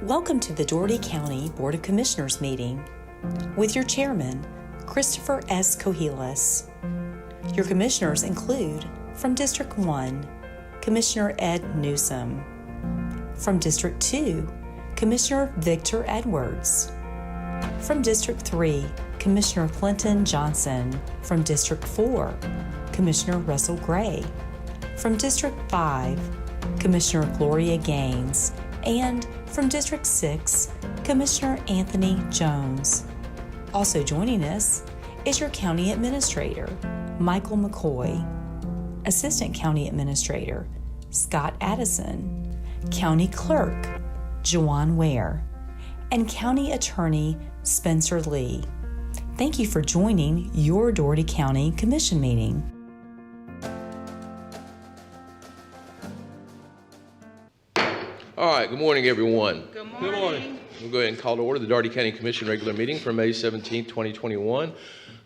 Welcome to the Dougherty County Board of Commissioners meeting with your chairman, Christopher S. Cohilas. Your commissioners include, from District 1, Commissioner Ed Newsom. From District 2, Commissioner Victor Edwards. From District 3, Commissioner Clinton Johnson. From District 4, Commissioner Russell Gray. From District 5, Commissioner Gloria Gaines. And from District 6, Commissioner Anthony Jones. Also joining us is your County Administrator, Michael McCoy, Assistant County Administrator, Scott Addison, County Clerk, Joanne Ware, and County Attorney, Spencer Lee. Thank you for joining your Dougherty County Commission meeting. All right, good morning, everyone. Good morning. Good morning. We'll go ahead and call to order the Dougherty County Commission regular meeting for May 17, 2021.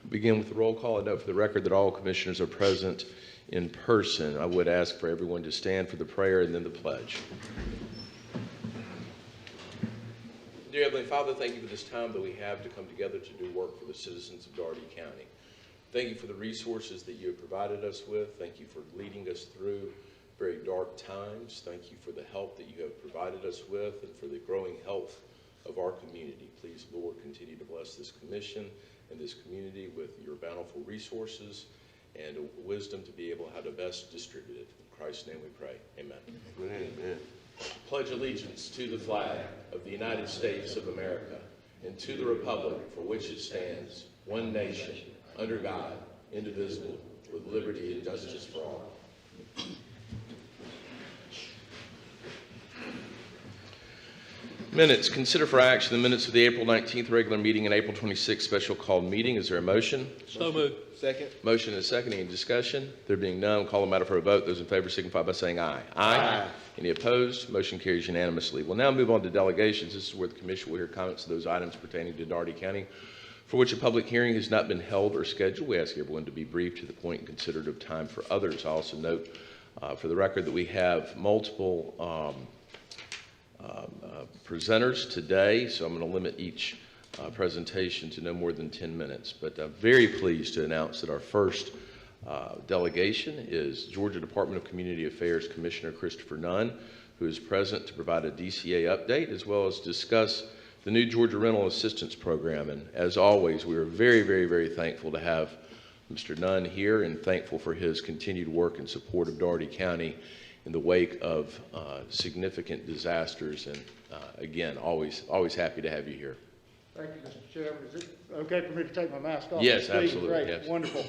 Begin with the roll call. I note for the record that all commissioners are present in person. I would ask for everyone to stand for the prayer and then the pledge. Dear Heavenly Father, thank you for this time that we have to come together to do work for the citizens of Dougherty County. Thank you for the resources that you have provided us with. Thank you for leading us through very dark times. Thank you for the help that you have provided us with and for the growing health of our community. Please, Lord, continue to bless this commission and this community with your bountiful resources and wisdom to be able how to best distribute it. In Christ's name we pray. Amen. Amen. Pledge allegiance to the flag of the United States of America and to the republic for which it stands, one nation, under God, indivisible, with liberty and justice for all. Minutes. Consider for action the minutes of the April 19th regular meeting and April 26th special called meeting. Is there a motion? So moved. Second. Motion and a second. Any discussion? There being none, call the matter for a vote. Those in favor signify by saying aye. Aye. Any opposed? Motion carries unanimously. We'll now move on to delegations. This is where the commission will hear comments to those items pertaining to Dougherty County for which a public hearing has not been held or scheduled. We ask everyone to be brief, to the point, and considerate of time for others. I also note for the record that we have multiple presenters today, so I'm going to limit each presentation to no more than 10 minutes. But I'm very pleased to announce that our first delegation is Georgia Department of Community Affairs Commissioner Christopher Nunn, who is present to provide a DCA update as well as discuss the new Georgia Rental Assistance Program. And as always, we are very, very, very thankful to have Mr. Nunn here and thankful for his continued work and support of Dougherty County in the wake of significant disasters. And again, always happy to have you here. Thank you, Mr. Chairman. Is it okay for me to take my mask off? Yes, absolutely. Great, yes. Wonderful.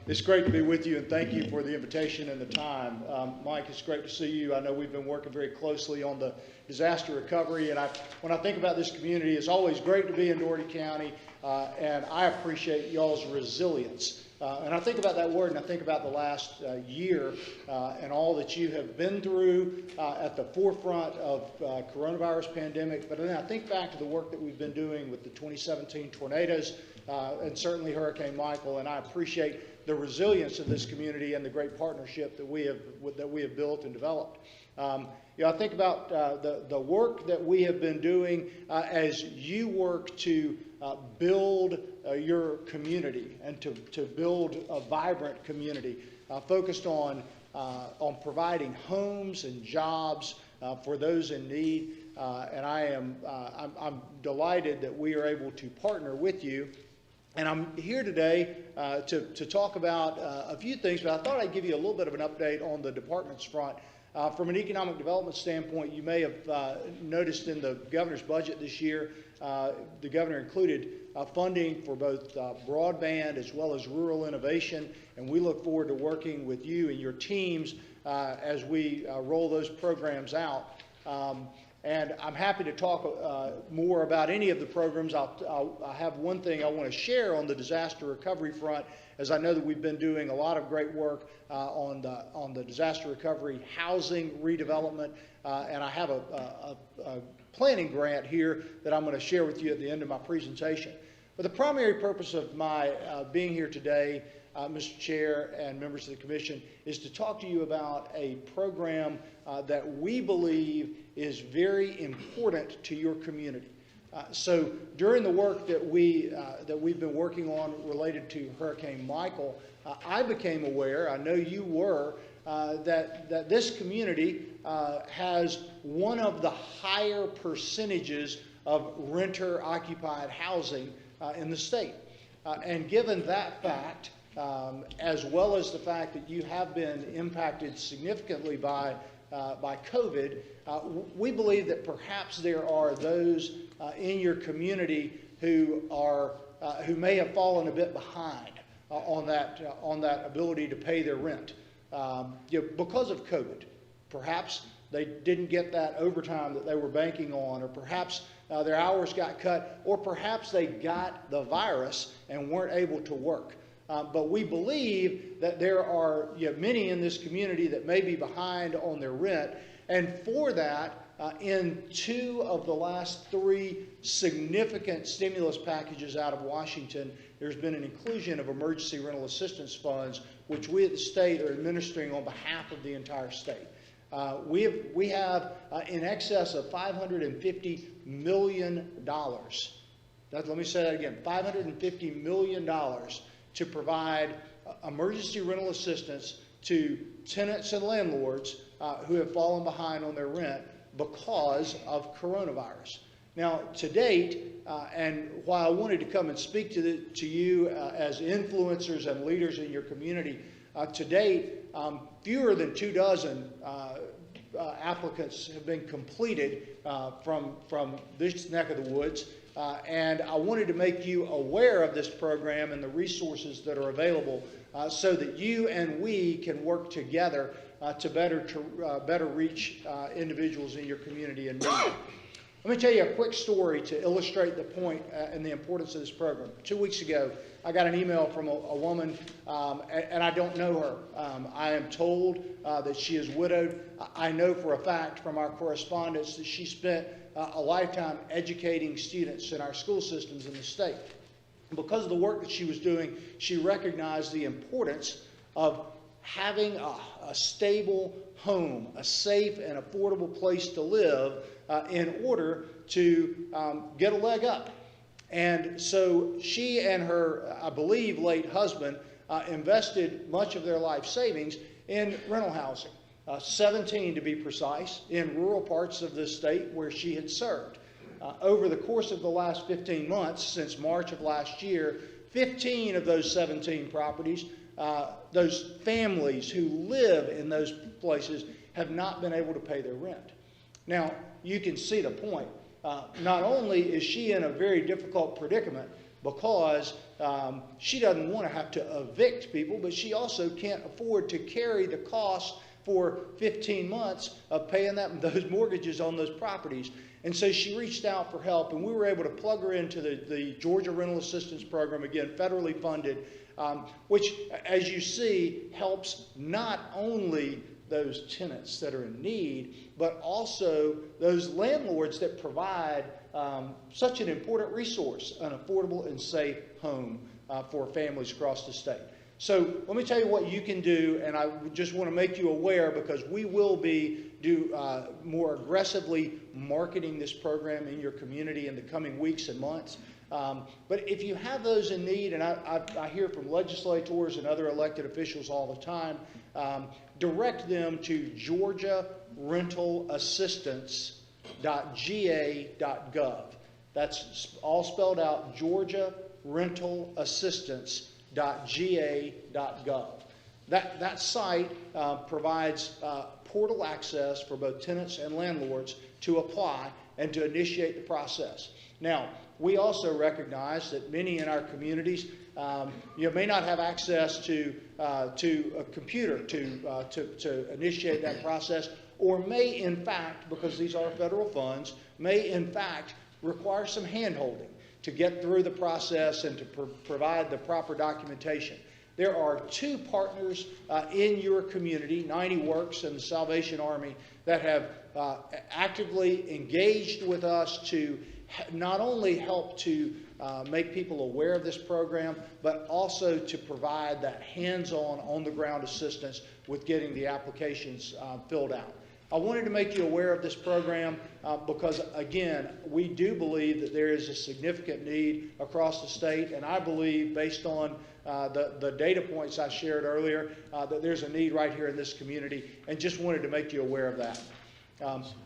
It's great to be with you, and thank you for the invitation and the time. Mike, it's great to see you. I know we've been working very closely on the disaster recovery, and when I think about this community, it's always great to be in Dougherty County, and I appreciate y'all's resilience. And I think about that word, and I think about the last year and all that you have been through at the forefront of coronavirus pandemic. But then I think back to the work that we've been doing with the 2017 tornadoes and certainly Hurricane Michael. And I appreciate the resilience of this community and the great partnership that we have built and developed. I think about the work that we have been doing as you work to build your community and to build a vibrant community focused on providing homes and jobs for those in need. And I'm delighted that we are able to partner with you. And I'm here today to talk about a few things, but I thought I'd give you a little bit of an update on the department's front. From an economic development standpoint, you may have noticed in the governor's budget this year, the governor included funding for both broadband as well as rural innovation, and we look forward to working with you and your teams as we roll those programs out. And I'm happy to talk more about any of the programs. I have one thing I want to share on the disaster recovery front, as I know that we've been doing a lot of great work on the disaster recovery housing redevelopment, and I have a planning grant here that I'm going to share with you at the end of my presentation. But the primary purpose of my being here today, Mr. Chair and members of the Commission, is to talk to you about a program that we believe is very important to your community. So during the work that we've been working on related to Hurricane Michael, I became aware, I know you were, that this community has one of the higher percentages of renter-occupied housing in the state. And given that fact, as well as the fact that you have been impacted significantly by COVID, we believe that perhaps there are those in your community who may have fallen a bit behind on that ability to pay their rent because of COVID. Perhaps they didn't get that overtime that they were banking on, or perhaps their hours got cut, or perhaps they got the virus and weren't able to work. But we believe that there are many in this community that may be behind on their rent, and for that, in 2 of the last 3 significant stimulus packages out of Washington, there's been an inclusion of emergency rental assistance funds, which we at the state are administering on behalf of the entire state. We have in excess of $550 million. Let me say that again, $550 million to provide emergency rental assistance to tenants and landlords who have fallen behind on their rent because of coronavirus. Now, to date, and while I wanted to come and speak to you as influencers and leaders in your community, to date, fewer than 2 dozen applicants have been completed from this neck of the woods. And I wanted to make you aware of this program and the resources that are available so that you and we can work together to better reach individuals in your community in need. Let me tell you a quick story to illustrate the point and the importance of this program. 2 weeks ago, I got an email from a woman, and I don't know her. I am told that she is widowed. I know for a fact from our correspondence that she spent a lifetime educating students in our school systems in the state. Because of the work that she was doing, she recognized the importance of having a stable home, a safe and affordable place to live in order to get a leg up. And so she and her, I believe, late husband invested much of their life savings in rental housing, 17 to be precise, in rural parts of the state where she had served. Over the course of the last 15 months, since March of last year, 15 of those 17 properties, those families who live in those places have not been able to pay their rent. Now, you can see the point. Not only is she in a very difficult predicament because she doesn't want to have to evict people, but she also can't afford to carry the cost for 15 months of paying those mortgages on those properties. And so she reached out for help, and we were able to plug her into the Georgia Rental Assistance Program, again, federally funded, which, as you see, helps not only those tenants that are in need, but also those landlords that provide such an important resource, an affordable and safe home for families across the state. So let me tell you what you can do, and I just want to make you aware because we will be more aggressively marketing this program in your community in the coming weeks and months. But if you have those in need, and I hear from legislators and other elected officials all the time, direct them to georgiarentalassistance.ga.gov. That's all spelled out, georgiarentalassistance.ga.gov. That site provides portal access for both tenants and landlords to apply and to initiate the process. Now, we also recognize that many in our communities may not have access to a computer to initiate that process, or may in fact, because these are federal funds, may in fact require some hand-holding to get through the process and to provide the proper documentation. There are 2 partners in your community, 90 Works and the Salvation Army, that have actively engaged with us to not only help to make people aware of this program, but also to provide that hands-on, on-the-ground assistance with getting the applications filled out. I wanted to make you aware of this program because, again, we do believe that there is a significant need across the state, and I believe, based on the data points I shared earlier, that there's a need right here in this community, and just wanted to make you aware of that.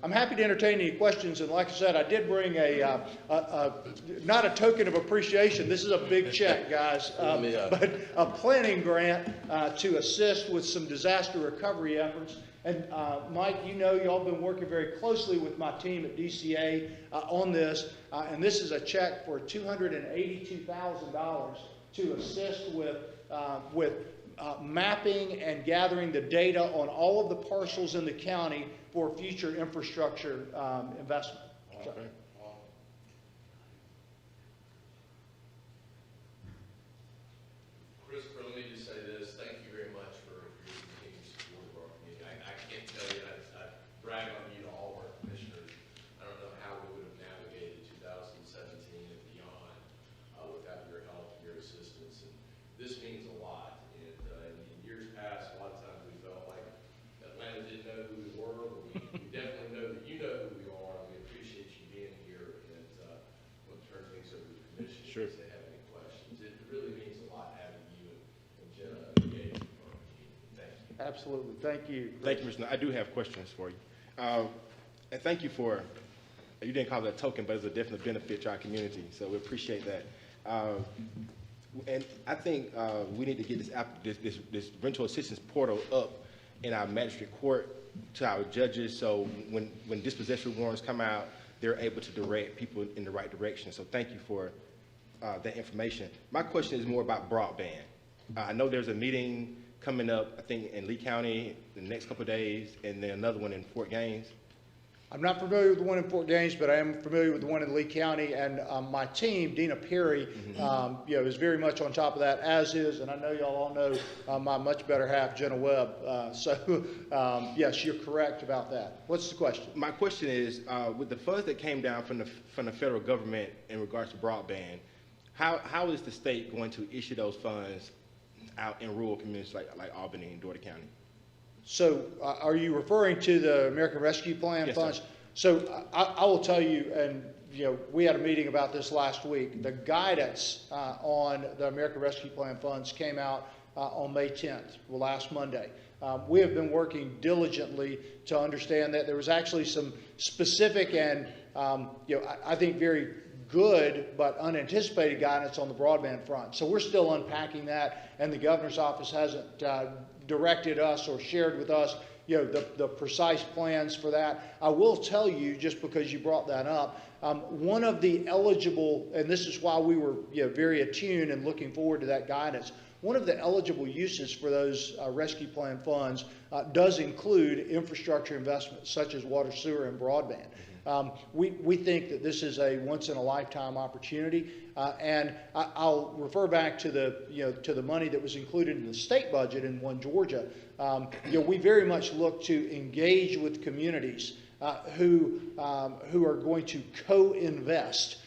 I'm happy to entertain any questions, and like I said, I did bring not a token of appreciation. This is a big check, guys, but a planning grant to assist with some disaster recovery efforts. And Mike, you know, y'all been working very closely with my team at DCA on this, and this is a check for $282,000 to assist with mapping and gathering the data on all of the parcels in the county for future infrastructure investment. So. Christopher, let me just say this. Thank you very much for your continued support of our community. I can't tell you, I brag on you to all of our commissioners. I don't know how we would have navigated 2017 and beyond without your help and your assistance. And this means a lot. And in years past, a lot of times we felt like Atlanta didn't know who we were, but we definitely know that you know who we are, and we appreciate you being here. And we'll turn things over to the commission if they have any questions. It really means a lot having you and Jenna engaged with our community. Thank you. Absolutely. Thank you. Thank you, Mr. I do have questions for you. And thank you for, you didn't call it a token, but it's a definite benefit to our community, so we appreciate that. And I think we need to get this rental assistance portal up in our magistrate court to our judges, so when dispossession warrants come out, they're able to direct people in the right direction. So thank you for that information. My question is more about broadband. I know there's a meeting coming up, I think, in Lee County in the next couple of days, and then another one in Fort Gaines. I'm not familiar with the one in Fort Gaines, but I am familiar with the one in Lee County, and my team, Dina Perry, is very much on top of that, as is, and I know y'all all know my much better half, Jenna Webb. Yes, you're correct about that. What's the question? My question is, with the funds that came down from the federal government in regards to broadband, how is the state going to issue those funds out in rural communities like Albany and Dougherty County? So are you referring to the American Rescue Plan Yes, funds? sir. So I will tell you, and we had a meeting about this last week. The guidance on the American Rescue Plan funds came out on May 10th, last Monday. We have been working diligently to understand that there was actually some specific and I think very good but unanticipated guidance on the broadband front. So we're still unpacking that, and the governor's office hasn't directed us or shared with us the precise plans for that. I will tell you, just because you brought that up, one of the eligible, and this is why we were very attuned and looking forward to that guidance, one of the eligible uses for those rescue plan funds does include infrastructure investments such as water, sewer, and broadband. We think that this is a once-in-a-lifetime opportunity, and I'll refer back to the money that was included in the state budget in One Georgia. We very much look to engage with communities who are going to co-invest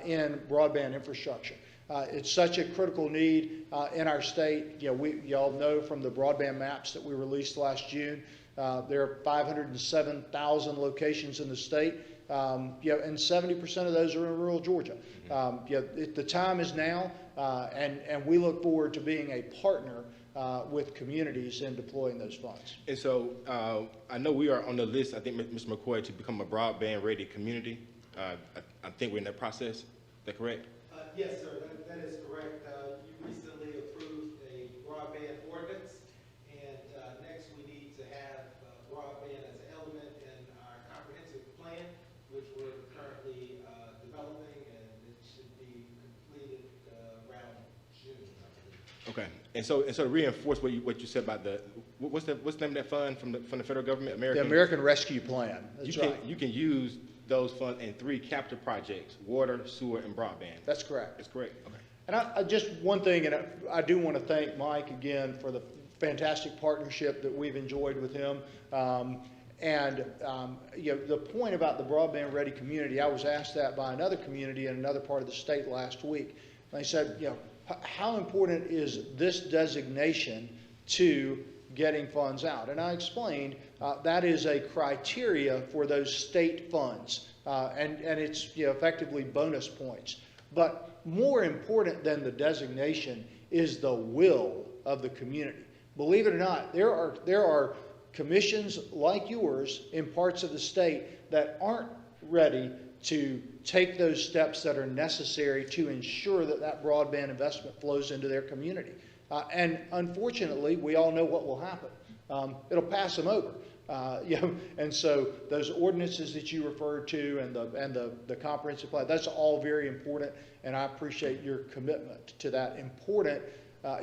in broadband infrastructure. It's such a critical need in our state. Y'all know from the broadband maps that we released last June. There are 507,000 locations in the state, and 70% of those are in rural Georgia. The time is now, and we look forward to being a partner with communities in deploying those funds. And so I know we are on the list, I think, Mr. McCoy, to become a broadband-ready community. I think we're in that process. Is that correct? Yes, sir, that is correct. You recently approved a broadband ordinance, and next we need to have broadband as an element in our comprehensive plan, which we're currently developing, and it should be completed around June, I believe. Okay. And so to reinforce what you said about what's the name of that fund from the federal government? The American Rescue Plan. That's right. You can use those funds in 3 capital projects: water, sewer, and broadband. That's correct. That's correct. Okay. And I just one thing, and I do want to thank Mike again for the fantastic partnership that we've enjoyed with him. The point about the broadband-ready community, I was asked that by another community in another part of the state last week. They said, how important is this designation to getting funds out? And I explained that is a criteria for those state funds, and it's effectively bonus points. But more important than the designation is the will of the community. Believe it or not, there are commissions like yours in parts of the state that aren't ready to take those steps that are necessary to ensure that that broadband investment flows into their community. And unfortunately, we all know what will happen. It'll pass them over. And so those ordinances that you referred to and the comprehensive plan, that's all very important, and I appreciate your commitment to that important.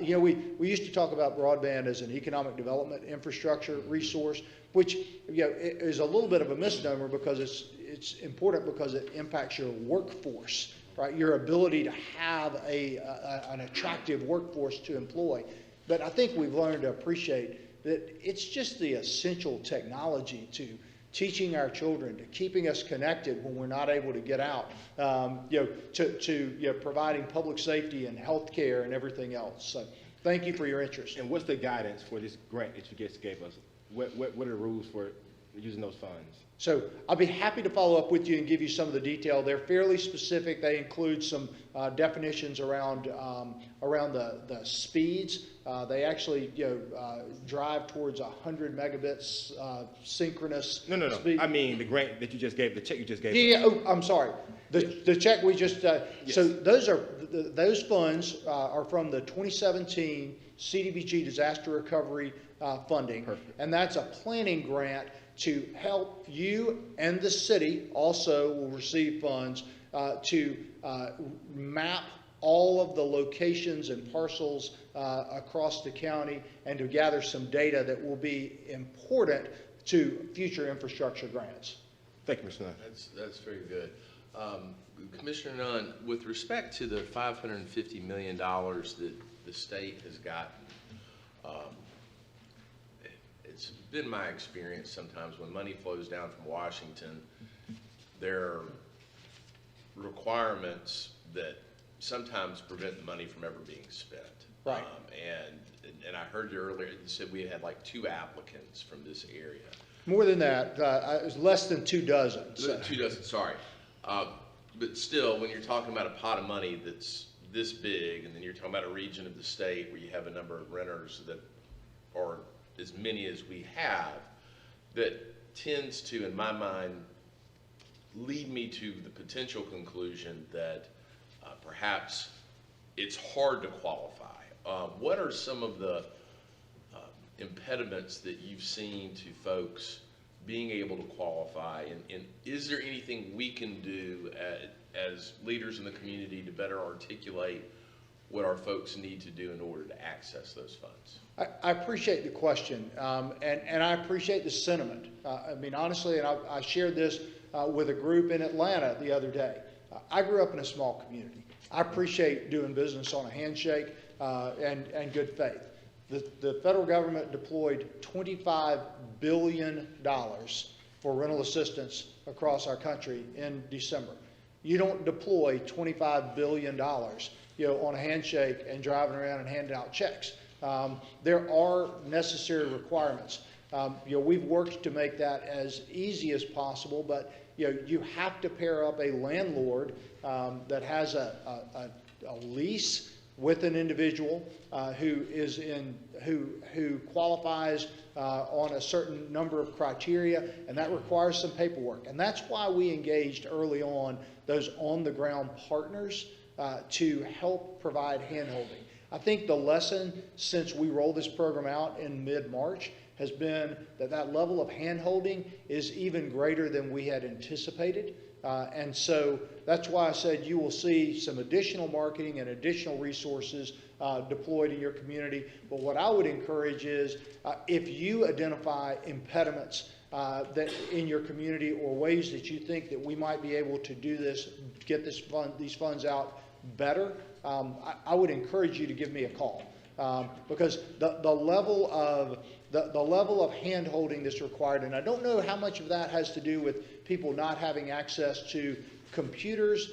We used to talk about broadband as an economic development infrastructure resource, which is a little bit of a misnomer because it's important because it impacts your workforce, right? Your ability to have an attractive workforce to employ. But I think we've learned to appreciate that it's just the essential technology to teaching our children, to keeping us connected when we're not able to get out, to providing public safety and health care and everything else. So thank you for your interest. And what's the guidance for this grant that you just gave us? What are the rules for using those funds? So I'll be happy to follow up with you and give you some of the detail. They're fairly specific. They include some definitions around the speeds. They actually drive towards 100 megabits synchronous. No. speed. I mean the grant that you just gave, the check you just gave. Yeah. Oh, I'm sorry. The check we just. Yes. So those funds are from the 2017 CDBG disaster recovery funding. Perfect. And that's a planning grant to help you, and the city also will receive funds to map all of the locations and parcels across the county and to gather some data that will be important to future infrastructure grants. Thank you, Mr. Nunn. That's very good. Commissioner Nunn, with respect to the $550 million that the state has gotten, it's been my experience sometimes when money flows down from Washington, there are requirements that sometimes prevent the money from ever being spent. Right. And I heard you earlier, you said we had like 2 applicants from this area. More than that, it was less than 2 dozen. So. 2 dozen, sorry. But still, when you're talking about a pot of money that's this big, and then you're talking about a region of the state where you have a number of renters that are as many as we have, that tends to, in my mind, lead me to the potential conclusion that perhaps it's hard to qualify. What are some of the impediments that you've seen to folks being able to qualify, and is there anything we can do as leaders in the community to better articulate what our folks need to do in order to access those funds? I appreciate the question, and I appreciate the sentiment. I mean, honestly, and I shared this with a group in Atlanta the other day. I grew up in a small community. I appreciate doing business on a handshake and good faith. The federal government deployed $25 billion for rental assistance across our country in December. You don't deploy $25 billion on a handshake and driving around and handing out checks. There are necessary requirements. We've worked to make that as easy as possible, but you have to pair up a landlord that has a lease with an individual who qualifies on a certain number of criteria, and that requires some paperwork. And that's why we engaged early on those on-the-ground partners to help provide handholding. I think the lesson since we rolled this program out in mid-March has been that level of handholding is even greater than we had anticipated. And so that's why I said you will see some additional marketing and additional resources deployed in your community. But what I would encourage is if you identify impediments that in your community or ways that you think that we might be able to do this, get these funds out better, I would encourage you to give me a call. Because the level of the level of hand-holding that's required. And I don't know how much of that has to do with people not having access to computers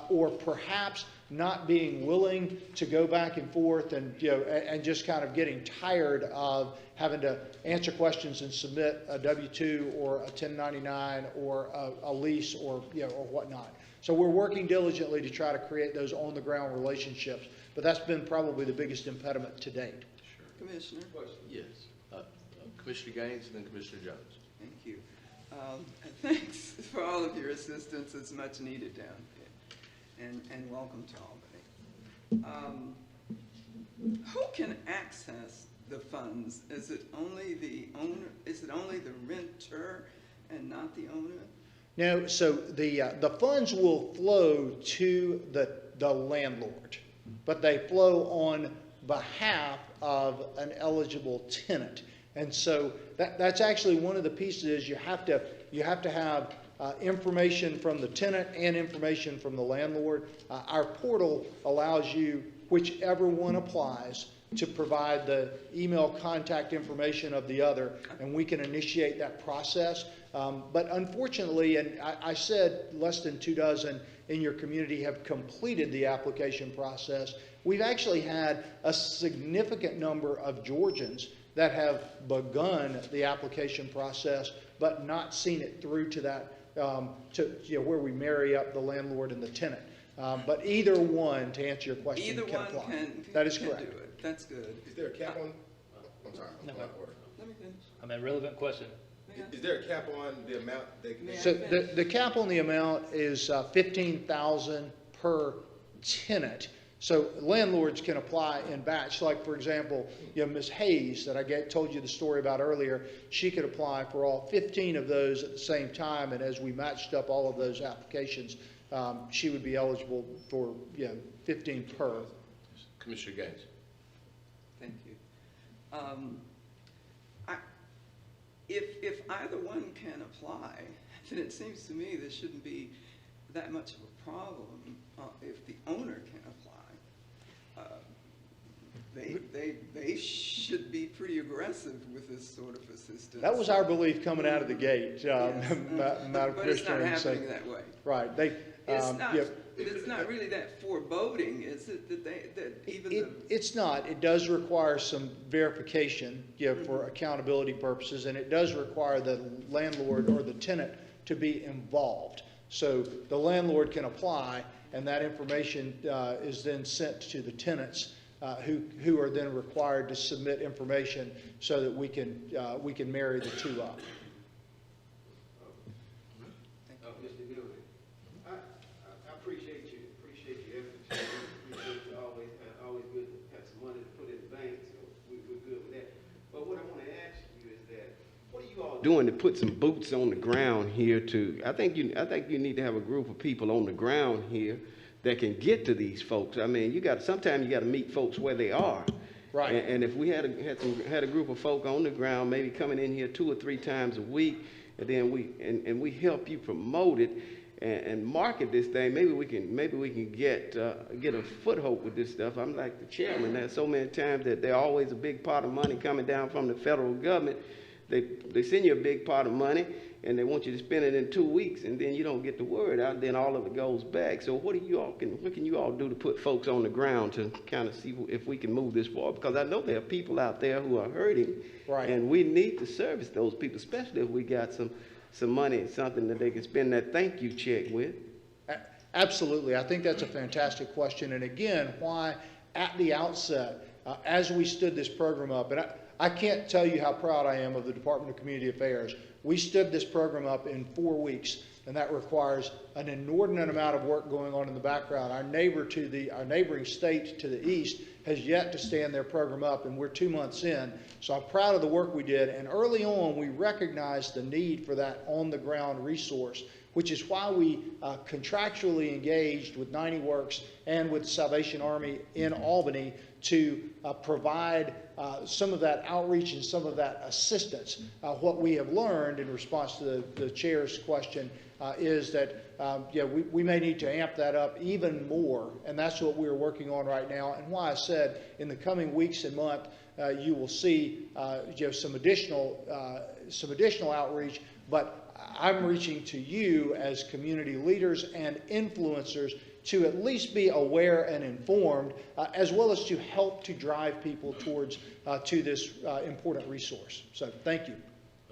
or perhaps not being willing to go back and forth and, and just kind of getting tired of having to answer questions and submit a W-2 or a 1099 or a lease or, or whatnot. So we're working diligently to try to create those on-the-ground relationships, but that's been probably the biggest impediment to date. Sure. Commissioner? Yes. Commissioner Gaines and then Commissioner Jones. Thank you. Thanks for all of your assistance. It's much needed down here. And welcome to Albany. Who can access the funds? Is it only the owner? Is it only the renter and not the owner? No, so the funds will flow to the landlord, but they flow on behalf of an eligible tenant. And so that's actually one of the pieces. You have to have information from the tenant and information from the landlord. Our portal allows you, whichever one applies, to provide the email contact information of the other, and we can initiate that process. But unfortunately, and I said less than 24 in your community have completed the application process. We've actually had a significant number of Georgians that have begun the application process, but not seen it through to that, where we marry up the landlord and the tenant. But either one, to answer your question, Either can one apply. can That is can correct. do it. That's good. Is there a cap on? I'm sorry. No. Let me finish. I mean, relevant question. Is there a cap on the amount they can? May I So finish? the cap on the amount is $15,000 per tenant. So landlords can apply in batch. Like, for example, Ms. Hayes that I told you the story about earlier, she could apply for all 15 of those at the same time, and as we matched up all of those applications, she would be eligible for 15 per. Commissioner Gaines. Thank you. If either one can apply, then it seems to me there shouldn't be that much of a problem if the owner can apply. They should be pretty aggressive with this sort of assistance. That was our belief coming out of the gate, Yes. Madam But it's not Commissioner. And so- happening that way. Right. It's not really that foreboding, is it, that even It's not. It does require some verification, for accountability purposes, and it does require the landlord or the tenant to be involved. So the landlord can apply, and that information is then sent to the tenants, who are then required to submit information so that we can marry the two up. Mr. Dougherty, I appreciate your efforts. It's always good to have some money to put in the bank, so we're good with that. But what I want to ask you is that, what are you all doing to put some boots on the ground here I think you need to have a group of people on the ground here that can get to these folks. I mean, sometimes you got to meet folks where they are. Right. And if we had a group of folk on the ground, maybe coming in here 2 or 3 times a week, and then we help you promote it and market this thing, maybe we can get a foothold with this stuff. I'm like the chairman. There's so many times that there's always a big pot of money coming down from the federal government. They send you a big pot of money, and they want you to spend it in 2 weeks, and then you don't get the word out, then all of it goes back. So what can you all do to put folks on the ground to kind of see if we can move this forward? Because I know there are people out there who are hurting, Right. and we need to service those people, especially if we got some money, something that they can spend that thank you check with. Absolutely. I think that's a fantastic question. And again, why at the outset, as we stood this program up, and I can't tell you how proud I am of the Department of Community Affairs. We stood this program up in 4 weeks, and that requires an inordinate amount of work going on in the background. Our neighboring state to the east has yet to stand their program up, and we're 2 months in. So I'm proud of the work we did. And early on, we recognized the need for that on-the-ground resource, which is why we contractually engaged with 90 Works and with the Salvation Army in Albany to provide some of that outreach and some of that assistance. What we have learned in response to the chair's question is that we may need to amp that up even more, and that's what we're working on right now, and why I said in the coming weeks and months you will see some additional outreach. But I'm reaching to you as community leaders and influencers to at least be aware and informed, as well as to help to drive people towards to this important resource. So thank you.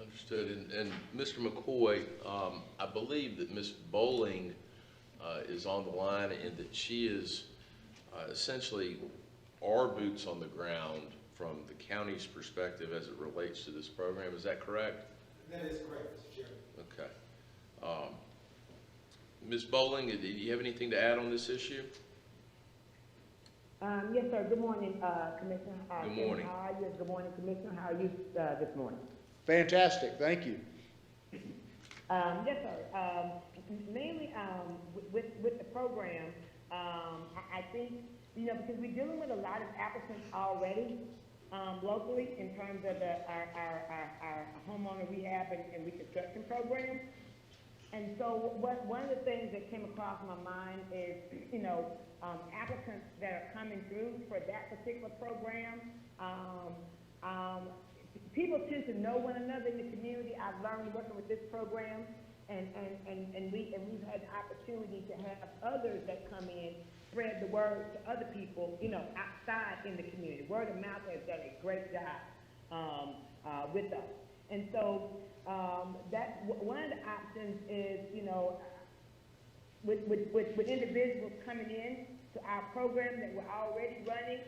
Understood. And Mr. McCoy, I believe that Ms. Bowling is on the line, and that she is essentially our boots on the ground from the county's perspective as it relates to this program. Is that correct? That is correct, Mr. Chairman. Okay. Ms. Bowling, do you have anything to add on this issue? Yes, sir. Good morning, Commissioner. Good morning. How are you? Good morning, Commissioner. How are you this morning? Fantastic. Thank you. Yes, sir. Mainly with the program, I think, because we're dealing with a lot of applicants already locally in terms of our homeowner rehab and reconstruction program. And so one of the things that came across my mind is, applicants that are coming through for that particular program, people tend to know one another in the community. I've learned working with this program, and we've had the opportunity to have others that come in, spread the word to other people, outside in the community. Word of mouth has done a great job with us. And so that one of the options is, with individuals coming in to our program that we're already running,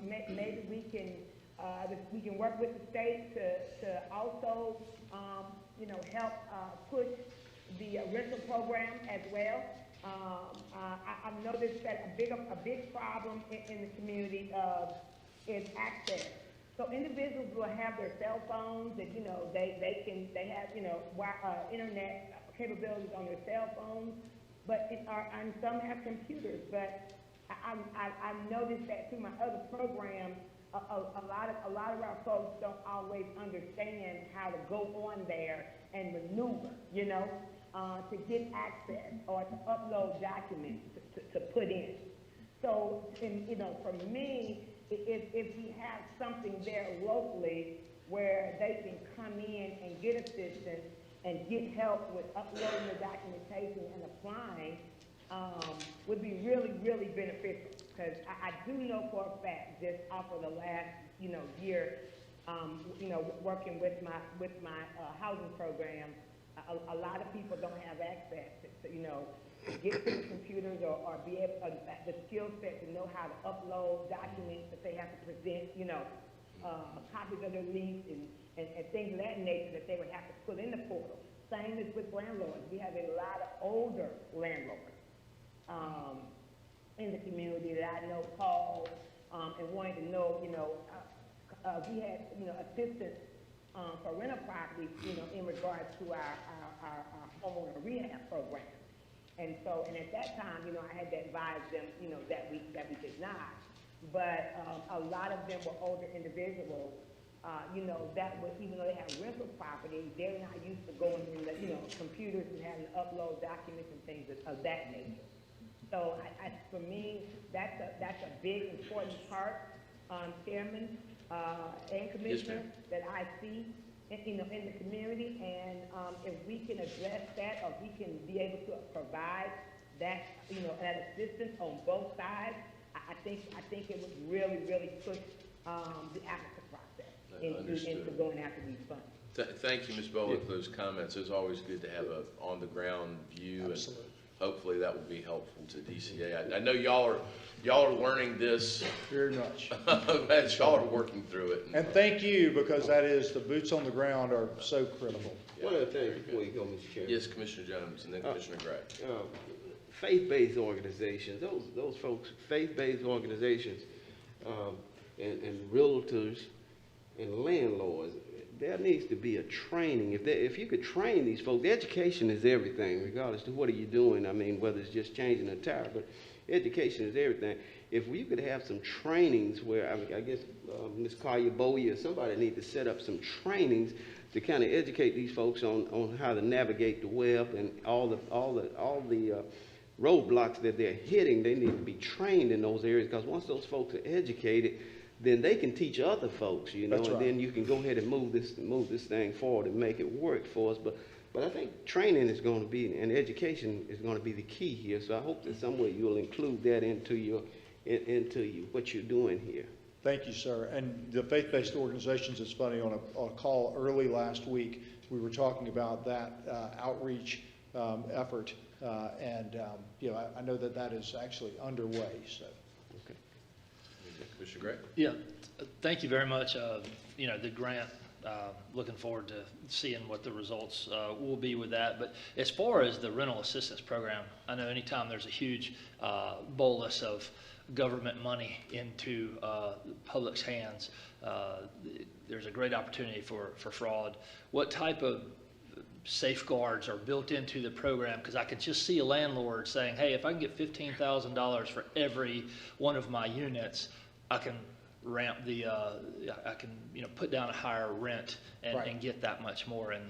maybe we can work with the state to also, help push the rental program as well. I've noticed that a big problem in the community is access. So individuals will have their cell phones, and they have internet capabilities on their cell phones, but and some have computers. But I've noticed that through my other programs, a lot of our folks don't always understand how to go on there and maneuver, to get access or to upload documents to put in. So, for me, if we have something there locally where they can come in and get assistance and get help with uploading the documentation and applying, would be really, really beneficial. Because I do know for a fact, just off of the last, year, working with my housing program, a lot of people don't have access to get to the computers or be able the skill set to know how to upload documents that they have to present, copies of their lease and things of that nature that they would have to put in the portal. Same as with landlords. We have a lot of older landlords in the community that I know called and wanted to know, we had, assistance for rental properties, in regards to our homeowner rehab program. And so, and at that time, I had to advise them, that we did not. But a lot of them were older individuals, that was, even though they have rental property, they're not used to going in the, computers and having to upload documents and things of that nature. So for me, that's a big, important part, Chairman and Commissioner, that I see in the community. And if we can address that, or we can be able to provide that, that assistance on both sides, I think it would really, really push the applicant process into going after these funds. Thank you, Ms. Bowling, for those comments. It's always good to have a on-the-ground view. Absolutely. And hopefully that will be helpful to DCA. I know y'all are learning this. Very much. As y'all are working through it. And thank you, because that is, the boots on the ground are so critical. One other thing before you go, Mr. Chairman. Yes, Commissioner Jones, and then Commissioner Gray. Faith-based organizations, those folks, faith-based organizations, and realtors and landlords, there needs to be a training. If you could train these folks, education is everything, regardless to what are you doing. I mean, whether it's just changing a tire, but education is everything. If we could have some trainings where, I guess Ms. Collier Bowie or somebody need to set up some trainings to kind of educate these folks on how to navigate the web and all the roadblocks that they're hitting. They need to be trained in those areas, because once those folks are educated, then they can teach other folks, you know, That's and right. then you can go ahead and move this thing forward and make it work for us. But I think training is going to be, and education is going to be the key here. So I hope that some way you'll include that into what you're doing here. Thank you, sir. And the faith-based organizations, it's funny, on a call early last week, we were talking about that outreach effort, and I know that is actually underway. So, Okay. Commissioner Gray? Yeah, thank you very much. The grant, looking forward to seeing what the results will be with that. But as far as the rental assistance program, I know anytime there's a huge bolus of government money into the public's hands, there's a great opportunity for fraud. What type of safeguards are built into the program? Because I can just see a landlord saying, hey, if I can get $15,000 for every one of my units, I can ramp I can put down a higher rent and get that much more. And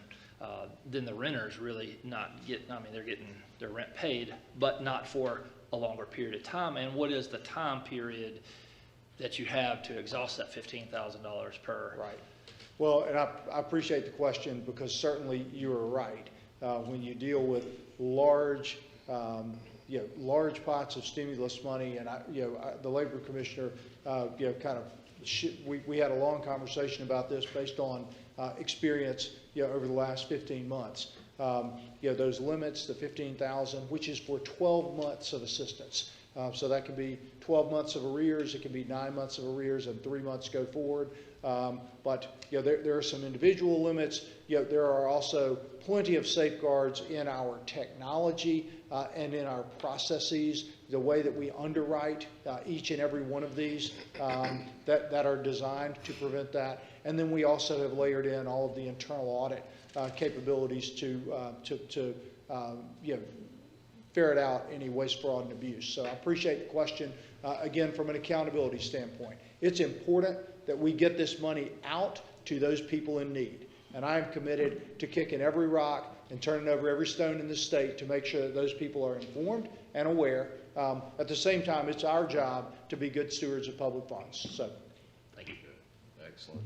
then the renters really not get, they're getting their rent paid, but not for a longer period of time. And what is the time period that you have to exhaust that $15,000 per? right. Well, and I appreciate the question, because certainly you are right. When you deal with large pots of stimulus money, and the labor commissioner, we had a long conversation about this based on experience, over the last 15 months. Those limits, the 15,000, which is for 12 months of assistance. So that can be 12 months of arrears, it can be 9 months of arrears, and 3 months go forward. But there are some individual limits. There are also plenty of safeguards in our technology and in our processes, the way that we underwrite each and every one of these that are designed to prevent that. And then we also have layered in all of the internal audit capabilities to ferret out any waste, fraud, and abuse. So I appreciate the question. Again, from an accountability standpoint, it's important that we get this money out to those people in need. And I am committed to kicking every rock and turning over every stone in the state to make sure that those people are informed and aware. At the same time, it's our job to be good stewards of public funds. So, Thank you. Excellent.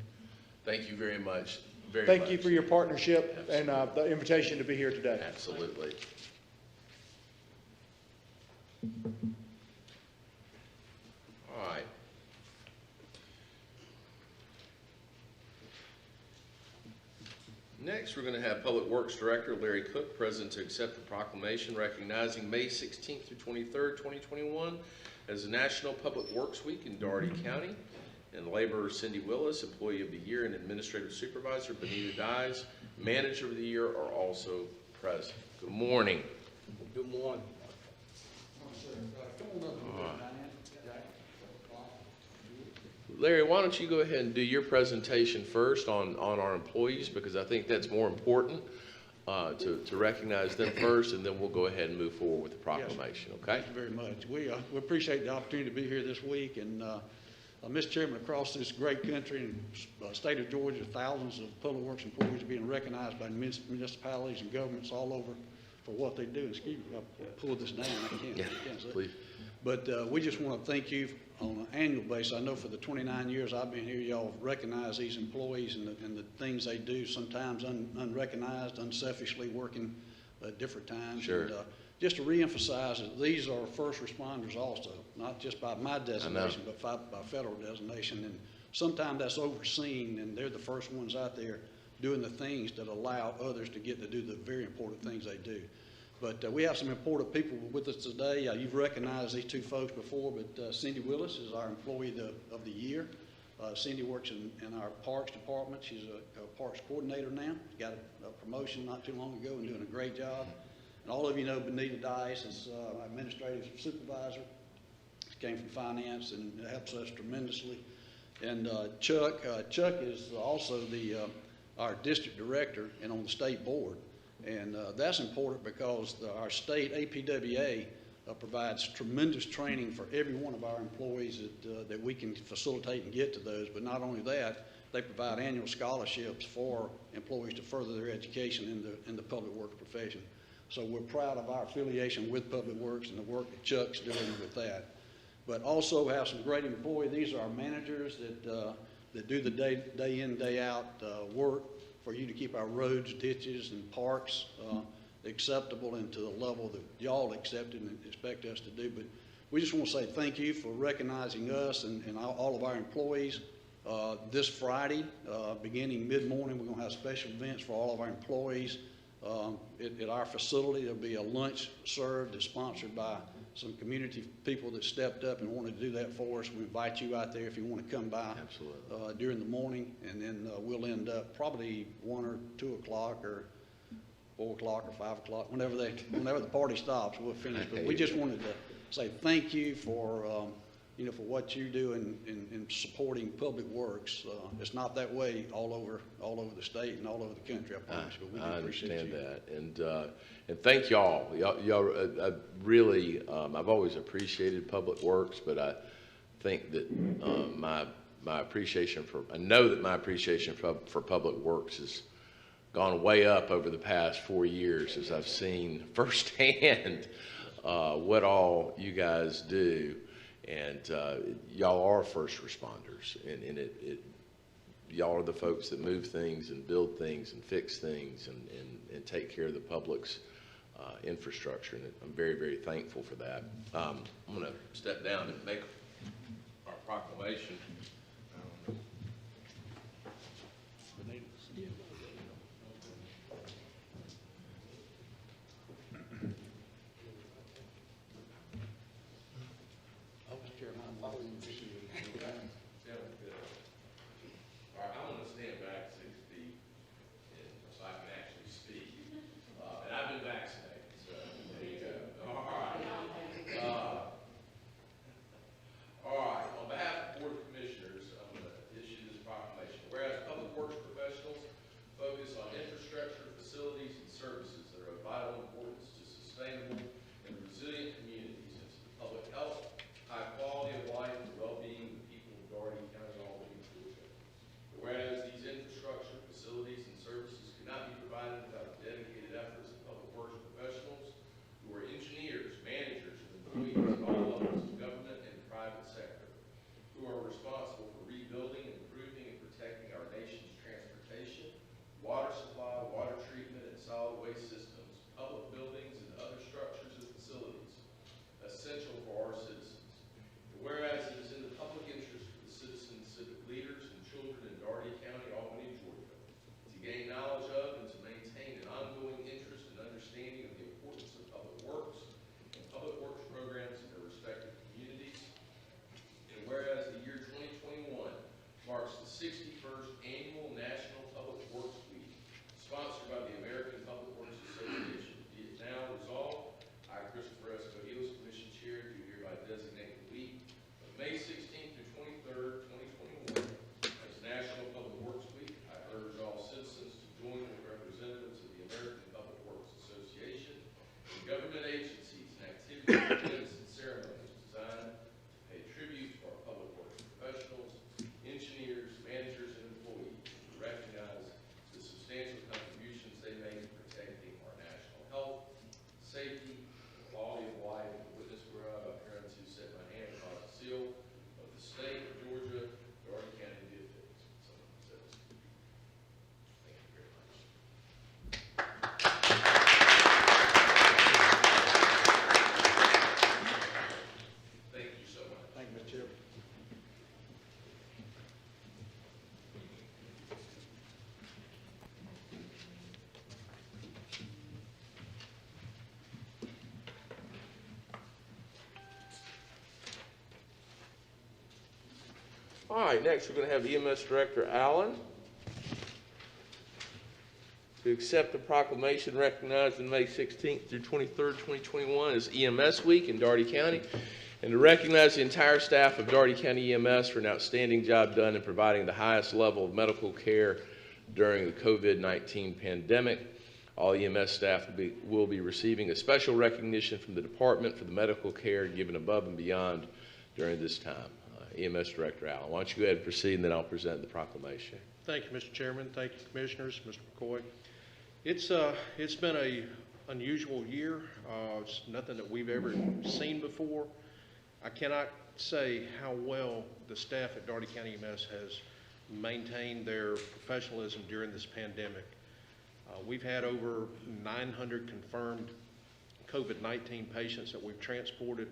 Thank you very much. Thank you for your partnership and the invitation to be here today. Absolutely. All right. Next, we're going to have Public Works Director Larry Cook present to accept the proclamation recognizing May 16th through 23rd, 2021 as the National Public Works Week in Dougherty County. And Laborer Cindy Willis, Employee of the Year, and Administrative Supervisor Benita Dyes, Manager of the Year, are also present. Good morning. Good morning. Larry, why don't you go ahead and do your presentation first on our employees, because I think that's more important to recognize them first, and then we'll go ahead and move forward with the proclamation, okay? Thank you very much. We appreciate the opportunity to be here this week, and Mr. Chairman, across this great country and state of Georgia, thousands of public works employees are being recognized by municipalities and governments all over for what they do. Excuse me, I'll pull this down. I can't say. Please. But we just want to thank you on an annual basis. I know for the 29 years I've been here, y'all recognize these employees and the things they do, sometimes unrecognized, unselfishly working at different times. Sure. And, just to reemphasize that these are first responders also, not just by my designation, but by federal designation. And sometimes that's overseen, and they're the first ones out there doing the things that allow others to get to do the very important things they do. But we have some important people with us today. You've recognized these two folks before, but Cindy Willis is our Employee of the Year. Cindy works in our Parks Department. She's a Parks Coordinator now. Got a promotion not too long ago and doing a great job. And all of you know Benita Dyes is our Administrative Supervisor. She came from Finance and helps us tremendously. And Chuck is also our District Director and on the State Board. And that's important because our state APWA provides tremendous training for every one of our employees that we can facilitate and get to those. But not only that, they provide annual scholarships for employees to further their education in the public works profession. So we're proud of our affiliation with Public Works and the work that Chuck's doing with that. but also have some great employees. These are our managers that do the day in, day out work for you to keep our roads, ditches, and parks acceptable and to the level that y'all accepted and expect us to do. But we just want to say thank you for recognizing us and all of our employees. This Friday, beginning mid-morning, we're going to have special events for all of our employees. At our facility, there'll be a lunch served that's sponsored by some community people that stepped up and wanted to do that for us. We invite you out there if you want to come by. Absolutely. During the morning, and then we'll end up probably 1 or 2 o'clock or 4 o'clock or 5 o'clock, whenever the party stops, we'll finish. But we just wanted to say thank you for for what you do in supporting public works. It's not that way all over the state and all over the country, I promise you. But we do appreciate you. I understand that, and thank y'all. Y'all, I really, I've always appreciated public works, but I think that my appreciation I know that my appreciation for public works has gone way up over the past 4 years as I've seen firsthand what all you guys do. And y'all are first responders, and y'all are the folks that move things and build things and fix things and take care of the public's infrastructure, and I'm very, very thankful for that. I'm going to step down and make our proclamation. All right, next we're going to have EMS Director Allen to accept the proclamation recognized in May 16th through 23rd, 2021 as EMS Week in Dougherty County, and to recognize the entire staff of Dougherty County EMS for an outstanding job done in providing the highest level of medical care during the COVID-19 pandemic. All EMS staff will be receiving a special recognition from the department for the medical care given above and beyond during this time. EMS Director Allen, why don't you go ahead and proceed, and then I'll present the proclamation. Thank you, Mr. Chairman. Thank you, Commissioners, Mr. McCoy. It's been a unusual year. It's nothing that we've ever seen before. I cannot say how well the staff at Dougherty County EMS has maintained their professionalism during this pandemic. We've had over 900 confirmed COVID-19 patients that we've transported.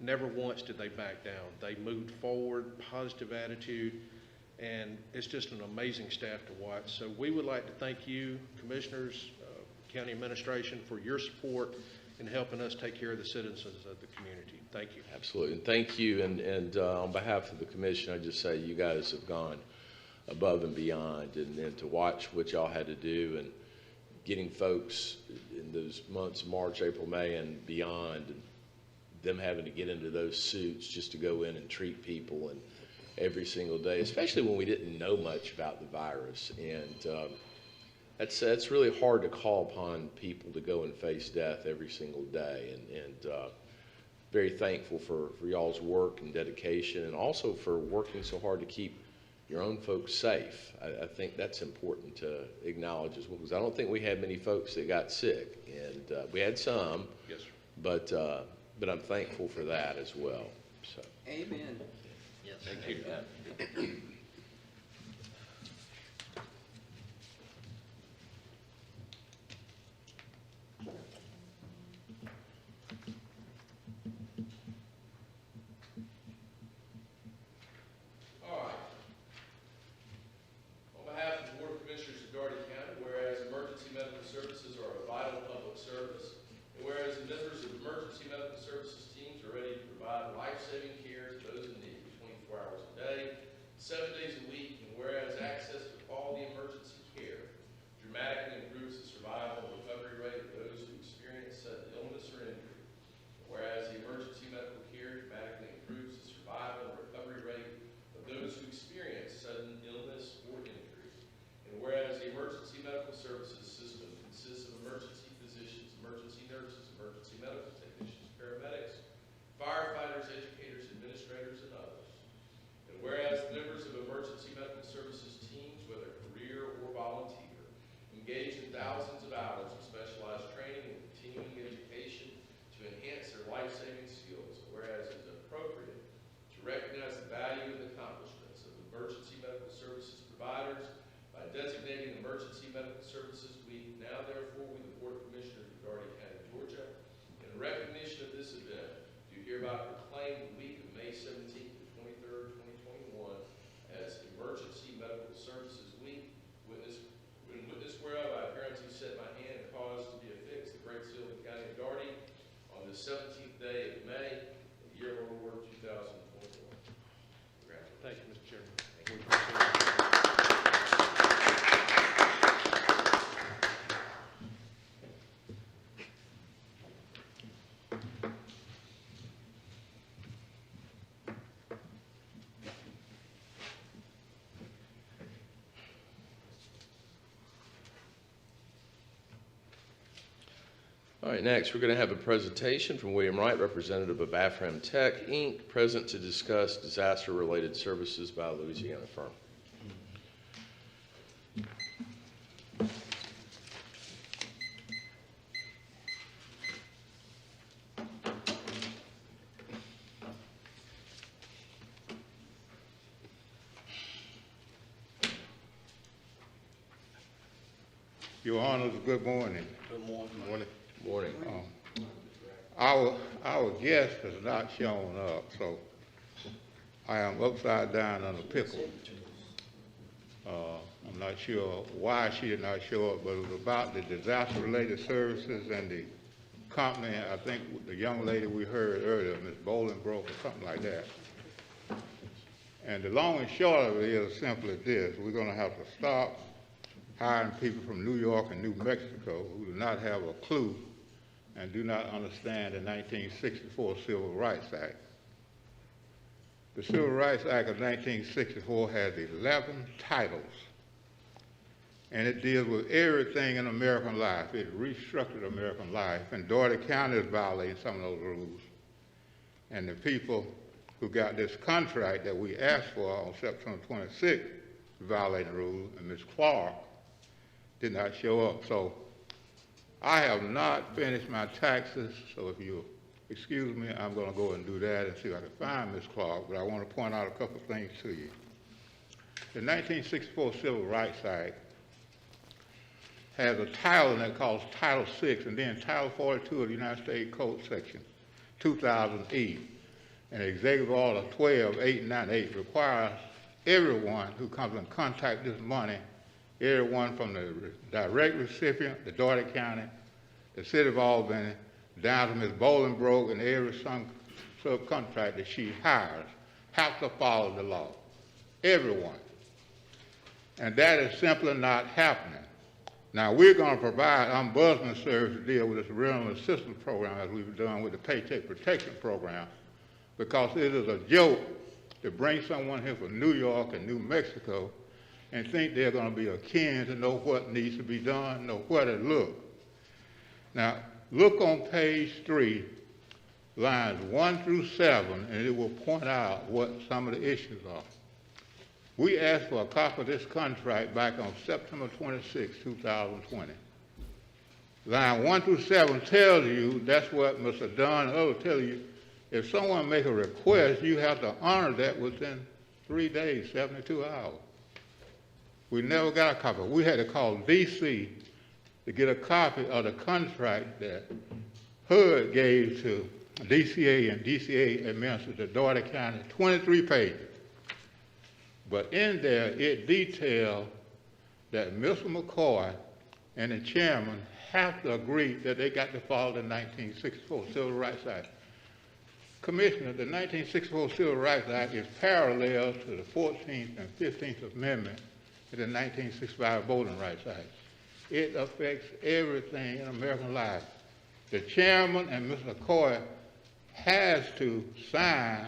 Never once did they back down. They moved forward, positive attitude, and it's just an amazing staff to watch. So we would like to thank you, commissioners, county administration, for your support in helping us take care of the citizens of the community. Thank you. Absolutely, and thank you, and on behalf of the commission, I just say you guys have gone above and beyond, and to watch what y'all had to do, and getting folks in those months, March, April, May, and beyond, and them having to get into those suits just to go in and treat people, and every single day, especially when we didn't know much about the virus, and that's really hard to call upon people to go and face death every single day, and very thankful for y'all's work and dedication, and also for working so hard to keep your own folks safe. I think that's important to acknowledge as well, because I don't think we had many folks that got sick, and we had some. Yes, sir. But I'm thankful for that as well. So. Amen. Yes. Thank you. All right, next we're going to have a presentation from William Wright, representative of Afram Tech, Inc., present to discuss disaster-related services by a Louisiana firm. Your Honors, good morning. Good morning. Morning. Morning. Our guest has not shown up, so I am upside down on a pickle. I'm not sure why she did not show up, but it was about the disaster-related services and the company. I think the young lady we heard earlier, Ms. Bolingbroke or something like that. And the long and short of it is simply this: we're going to have to stop hiring people from New York and New Mexico who do not have a clue and do not understand the 1964 Civil Rights Act. The Civil Rights Act of 1964 has 11 titles, and it deals with everything in American life. It restructured American life, and Dougherty County is violating some of those rules. And the people who got this contract that we asked for on September 26th violating the rules, and Ms. Clark did not show up. So I have not finished my taxes, so if you Excuse me, I'm going to go and do that and see if I can find Ms. Clark, but I want to point out a couple of things to you. The 1964 Civil Rights Act has a title in it called Title VI, and then Title 42 of the United States Code Section 2000E, and Executive Order 12-898 requires everyone who comes in contact with this money, everyone from the direct recipient, the Dougherty County, the City of Albany, down to Ms. Bolingbroke and every subcontractor she hires, have to follow the law. Everyone. And that is simply not happening. Now, we're going to provide ombudsman service to deal with this rental assistance program as we've done with the Paycheck Protection Program, because it is a joke to bring someone here from New York and New Mexico and think they're going to be akin to know what needs to be done, know where to look. Now, look on page 3, lines 1 through 7, and it will point out what some of the issues are. We asked for a copy of this contract back on September 26, 2020. Line 1 through 7 tells you, that's what Mr. Dunn and others tell you, if someone make a request, you have to honor that within 3 days, 72 hours. We never got a copy. We had to call D.C. to get a copy of the contract that HUD gave to DCA, and DCA administered to Dougherty County, 23 pages. But in there, it detailed that Mr. McCoy and the chairman have to agree that they got to follow the 1964 Civil Rights Act. Commissioner, the 1964 Civil Rights Act is parallel to the 14th and 15th Amendment to the 1965 Voting Rights Act. It affects everything in American life. The chairman and Mr. McCoy has to sign,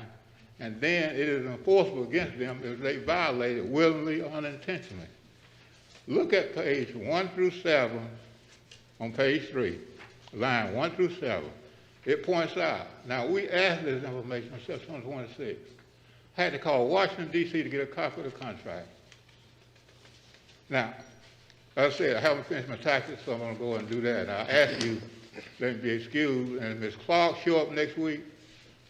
and then it is enforceable against them if they violate it willingly or unintentionally. Look at page 1 through 7 on page 3, line 1 through 7. It points out, now we asked this information on September 26. Had to call Washington, D.C. to get a copy of the contract. Now, as I said, I haven't finished my taxes, so I'm going to go and do that. I ask you, let me be excused, and Ms. Clark show up next week,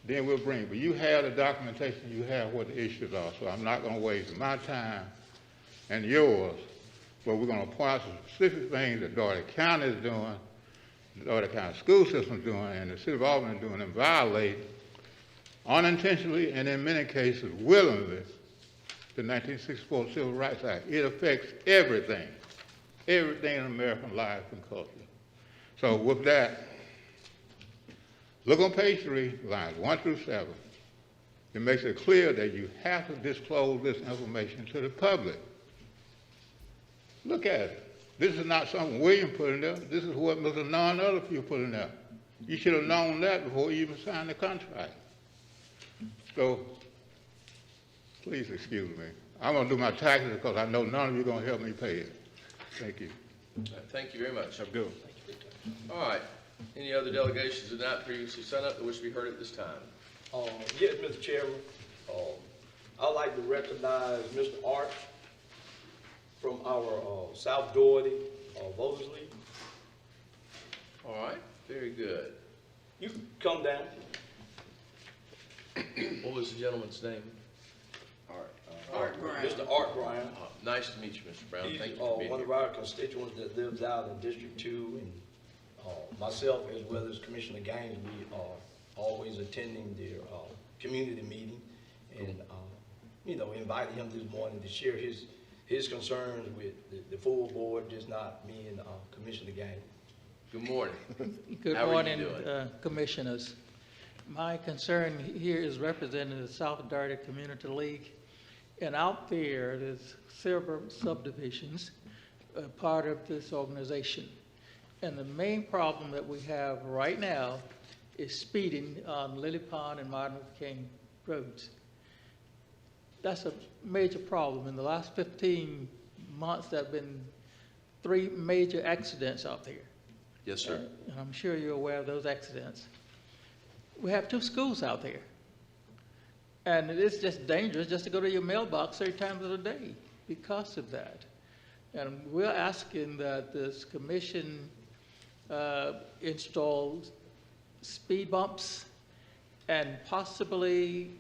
then we'll bring it. But you have the documentation, you have what the issues are, so I'm not going to waste my time and yours, but we're going to point out some specific things that Dougherty County is doing, the Dougherty County school system is doing, and the City of Albany is doing, and violate unintentionally and in many cases willingly the 1964 Civil Rights Act. It affects everything, everything in American life and culture. So with that, look on page 3, lines 1 through 7. It makes it clear that you have to disclose this information to the public. Look at it. This is not something William put in there. This is what Mr. Nunn and other people put in there. You should have known that before you even signed the contract. So, please excuse me. I'm going to do my taxes because I know none of you are going to help me pay it. Thank you. Thank you very much. Have a good one. All right. Any other delegations that not previously signed up that wish to be heard at this time? Yes, Mr. Chairman. I'd like to recognize Mr. Art from our South Dougherty Voters League. All right. Very good. You can come down. What was the gentleman's name? Art Brown. Mr. Art Brown. Nice to meet you, Mr. Brown. He's Thank you for being one here. of our constituents that lives out in District 2, and myself as well as Commissioner Gaines, we are always attending their community meeting, and you know, invited him this morning to share his concerns with the full board, just not me and Commissioner Gaines. Good morning. Good How are you morning, doing? Commissioners. My concern here is representing the South Dougherty Community League. And out there's several subdivisions, part of this organization. And the main problem that we have right now is speeding on Lily Pond and Martin Luther King roads. That's a major problem. In the last 15 months, there have been 3 major accidents out there. Yes, sir. And I'm sure you're aware of those accidents. We have 2 schools out there. And it is just dangerous just to go to your mailbox 3 times a day because of that. And we're asking that this commission install speed bumps and possibly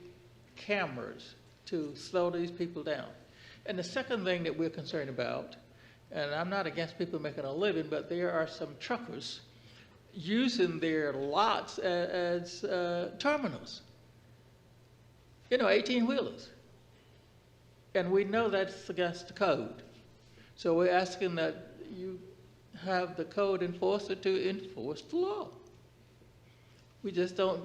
cameras to slow these people down. And the second thing that we're concerned about, and I'm not against people making a living, but there are some truckers using their lots as terminals. 18-wheelers. And we know that's against the code. So we're asking that you have the code enforcer to enforce the law. We just don't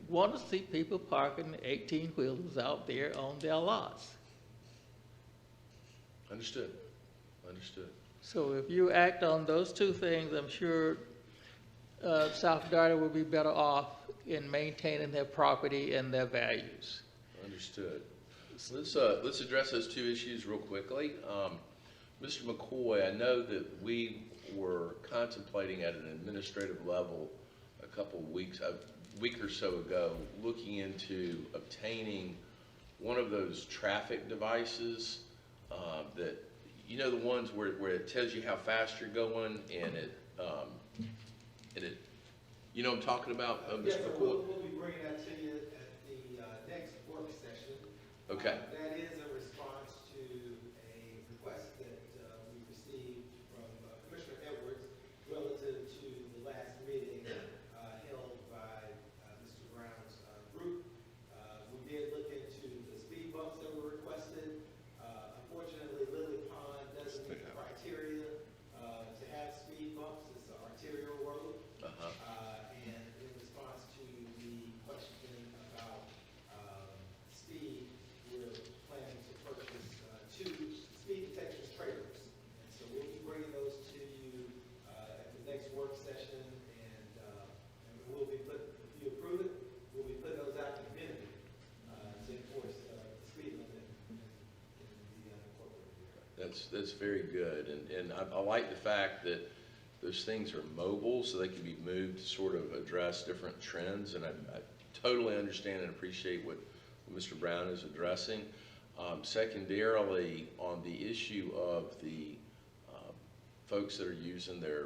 want to see people parking 18-wheelers out there on their lots. Understood. Understood. So if you act on those two things, I'm sure South Dougherty will be better off in maintaining their property and their values. Understood. Let's address those two issues real quickly. Mr. McCoy, I know that we were contemplating at an administrative level a week or so ago, looking into obtaining one of those traffic devices that, the ones where it tells you how fast you're going and it you know what I'm talking about, Mr. Yes, sir. McCoy? We'll be bringing that to you at the next work session. Okay. That is a response to a request that we received from Commissioner Edwards relative to the last meeting held by Mr. Brown's group. We did look into the speed bumps that were requested. Unfortunately, Lily Pond doesn't meet the criteria to have speed bumps. It's an arterial road. And in response to the question about speed, we're planning to purchase 2 speed detection trailers. And so we'll be bringing those to you at the next work session, and we'll be if you approve it, we'll be putting those out in the community to enforce the speed limit in the incorporated area. That's very good, and I like the fact that those things are mobile, so they can be moved to sort of address different trends, and I totally understand and appreciate what Mr. Brown is addressing. Secondarily, on the issue of the folks that are using their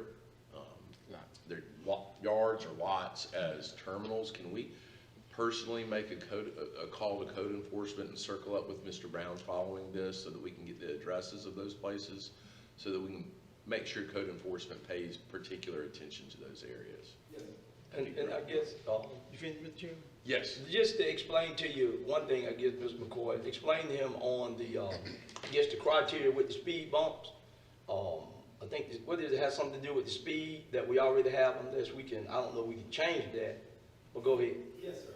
yards or lots as terminals, can we personally make a call to code enforcement and circle up with Mr. Brown following this so that we can get the addresses of those places so that we can make sure code enforcement pays particular attention to those areas? Yes. And I guess, you finished, Mr. Chairman? Yes. Just to explain to you, one thing, I guess, Mr. McCoy, explain to him on the, the criteria with the speed bumps. I think, whether it has something to do with the speed that we already have on this, I don't know, we can change that, but go ahead. Yes, sir.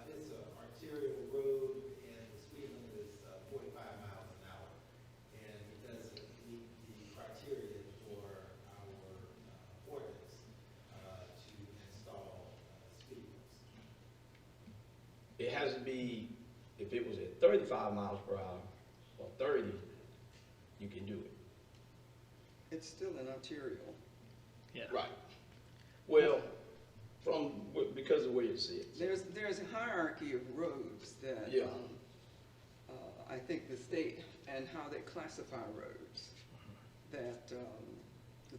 It's an arterial road, and the speed limit is 45 miles an hour. And it doesn't meet the criteria for our ordinance to install speed bumps. It has to be, if it was at 35 miles per hour or 30, you can do it. It's still an arterial. Yeah. Right. Well, because of where it sits. There's a hierarchy of roads that Yeah. I think the state and how they classify roads that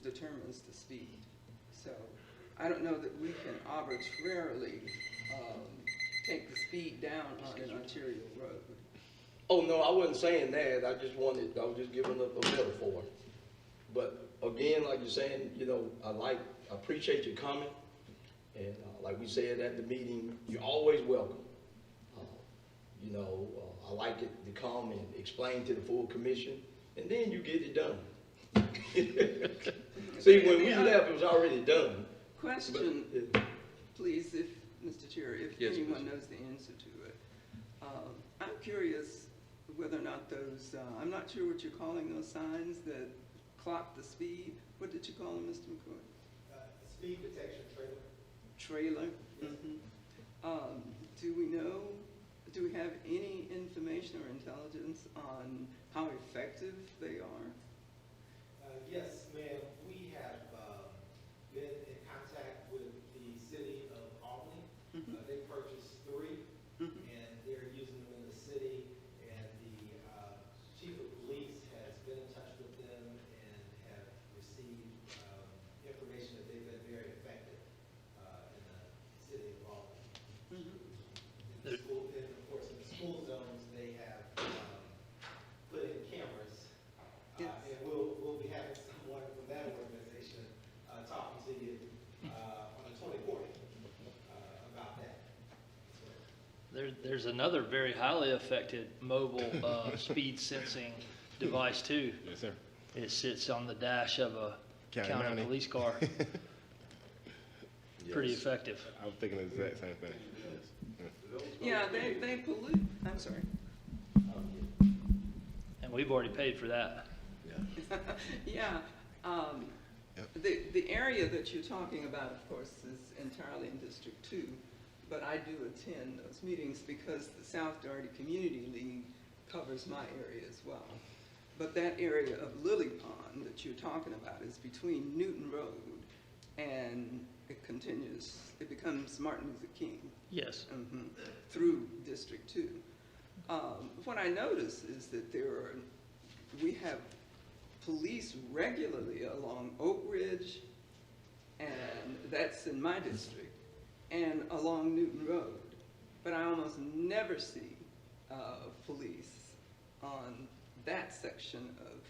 determines the speed. So I don't know that we can arbitrarily take the speed down on an arterial road. Oh, no, I wasn't saying that. I was just giving a metaphor. But again, like you're saying, I appreciate your comment. And like we said at the meeting, you're always welcome. I like it to come and explain to the full commission, and then you get it done. See, when we left, it was already done. Question, please, if, Mr. Chair, if Yes, anyone please. knows the answer to it. I'm curious whether or not those, I'm not sure what you're calling those signs that clock the speed. What did you call them, Mr. McCoy? Speed detection trailer. Trailer? Yes. Do we have any information or intelligence on how effective they are? Yes, ma'am. We have been in contact with the city of Albany. They purchased 3, and they're using them in the city. And the chief of police has been in touch with them and have received information that they've been very effective in the city There's another very highly affected mobile speed sensing device too. Yes, sir. It sits on the dash of a county Mountie. police car. Pretty Yes. effective. I was thinking the exact same thing. Yeah, they pollute, I'm sorry. And we've already paid for that. Yeah, the area that you're talking about, of course, is entirely in District 2, but I do attend those meetings because the South Dougherty Community League covers my area as well. But that area of Lily Pond that you're talking about is between Newton Road and it continues, it becomes Martin Luther King. Yes. Through District 2. What I notice is that we have police regularly along Oak Ridge, and that's in my district, and along Newton Road. But I almost never see police on that section of